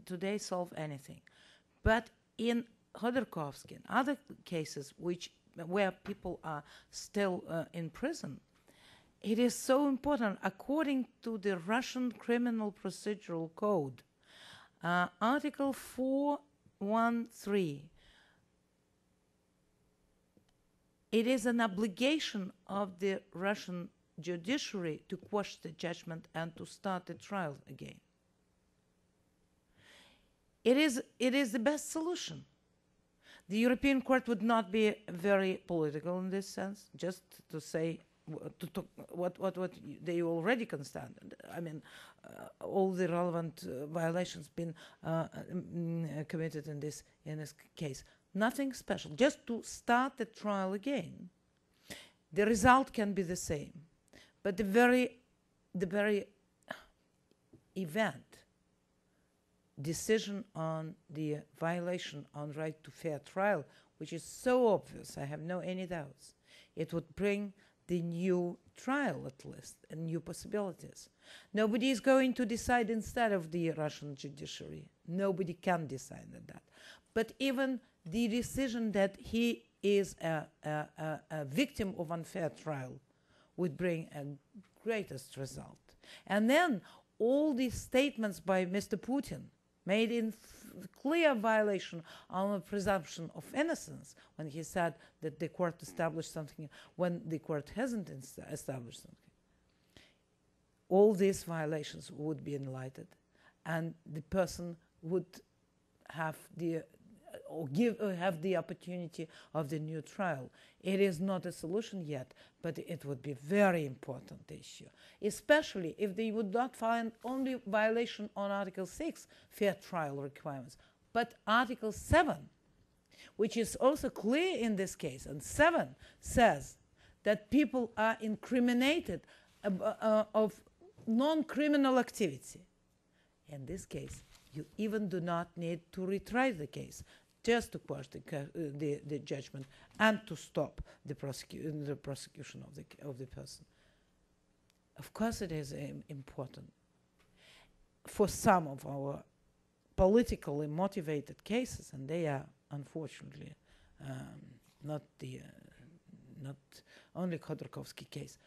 today solve anything, but in Khodorkovsky and other cases where people are still in prison, it is so important. According to the Russian Criminal Procedural Code, Article 413, it is an obligation of the Russian judiciary to quash the judgment and to start the trial again. It is the best solution. The European Court would not be very political in this sense, just to say to talk what they already constated. I mean, all the relevant violations been committed in this case. Nothing special. Just to start the trial again. The result can be the same, but the very event, decision on the violation on right to fair trial, which is so obvious, I have no any doubts, it would bring the new trial at least and new possibilities. Nobody is going to decide instead of the Russian judiciary. Nobody can decide that. But even the decision that he is a victim of unfair trial would bring a greatest result. And then all these statements by Mr. Putin made in clear violation of the presumption of innocence when he said that the court established something when the court hasn't established something. All these violations would be enlightened, and the person would have the have the opportunity of the new trial. It is not a solution yet, but it would be a very important issue, especially if they would not find only violation on Article 6, fair trial requirements, but Article 7, which is also clear in this case. And 7 says that people are incriminated of non-criminal activity. In this case, you even do not need to retry the case, just to quash the judgment and to stop the prosecution of the person. Of course, it is important for some of our politically motivated cases, and they are unfortunately not only Khodorkovsky case.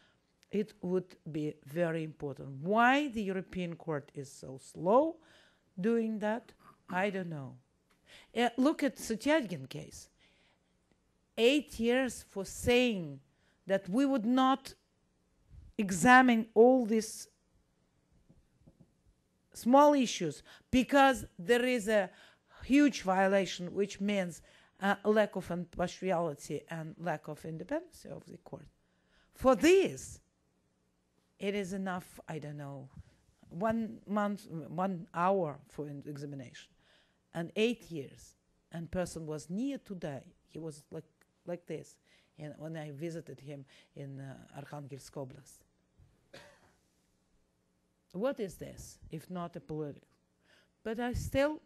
It would be very important. Why the European Court is so slow doing that, I don't know. Look at Sutyagin case. 8 years for saying that we would not examine all these small issues because there is a huge violation, which means lack of impartiality and lack of independence of the court. For this, it is enough, I don't know, 1 month, 1 hour for an examination, and 8 years, and person was near to die. He was like this, and when I visited him in Arkhangelsk Oblast. What is this, if not a political? But I still,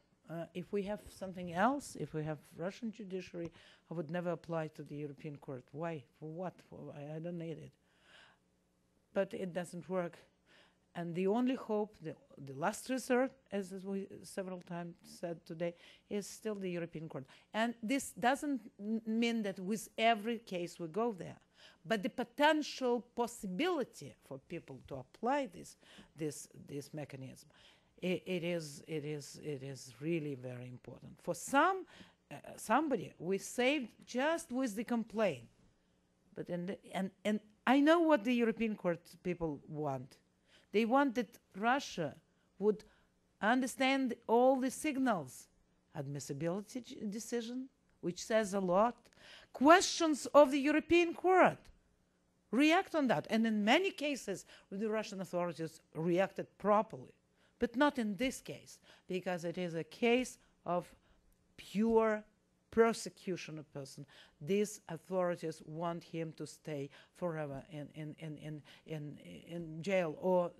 if we have something else, if we have Russian judiciary, I would never apply to the European Court. Why? For what? I don't need it. But it doesn't work. And the only hope, the last resort, as we several times said today, is still the European Court. And this doesn't mean that with every case we go there, but the potential possibility for people to apply this mechanism, it is really very important. For somebody we saved just with the complaint, but and I know what the European Court people want. They want that Russia would understand all the signals, admissibility decision, which says a lot, questions of the European Court, react on that. And in many cases, the Russian authorities reacted properly, but not in this case, because it is a case of pure persecution of person. These authorities want him to stay forever in jail or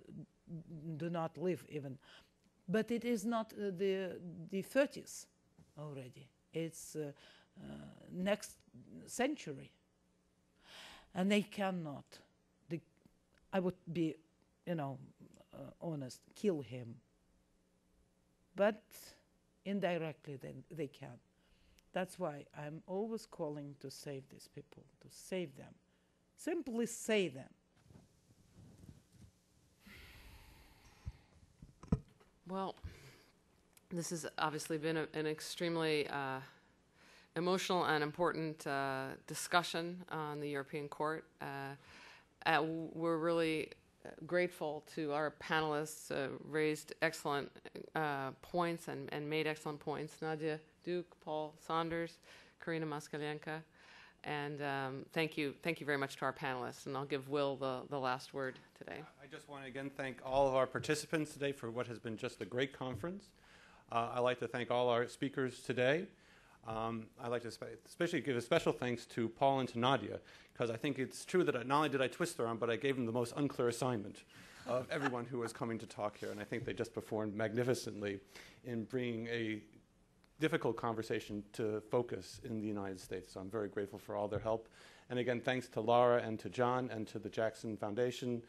do not live even. But it is not the 30s already. It's next century. And they cannot, I would be, honest, kill him. But indirectly they can. That's why I'm always calling to save these people, to save them. Simply save them. Well, this has obviously been an extremely emotional and important discussion on the European Court. We're really grateful to our panelists, raised excellent points and made excellent points. Nadia Duke, Paul Saunders, Karina Moskalenko. And thank you very much to our panelists. And I'll give Will the last word today. I just want to again thank all of our participants today for what has been just a great conference. I'd like to thank all our speakers today. I'd like to especially give a special thanks to Paul and to Nadia, because I think it's true that not only did I twist their arm, but I gave them the most unclear assignment of everyone who was coming to talk here. And I think they just performed magnificently in bringing a difficult conversation to focus in the United States. So I'm very grateful for all their help. And again, thanks to Laura and to John and to the Jackson Foundation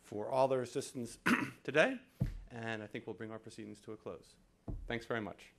for all their assistance today. And I think we'll bring our proceedings to a close. Thanks very much.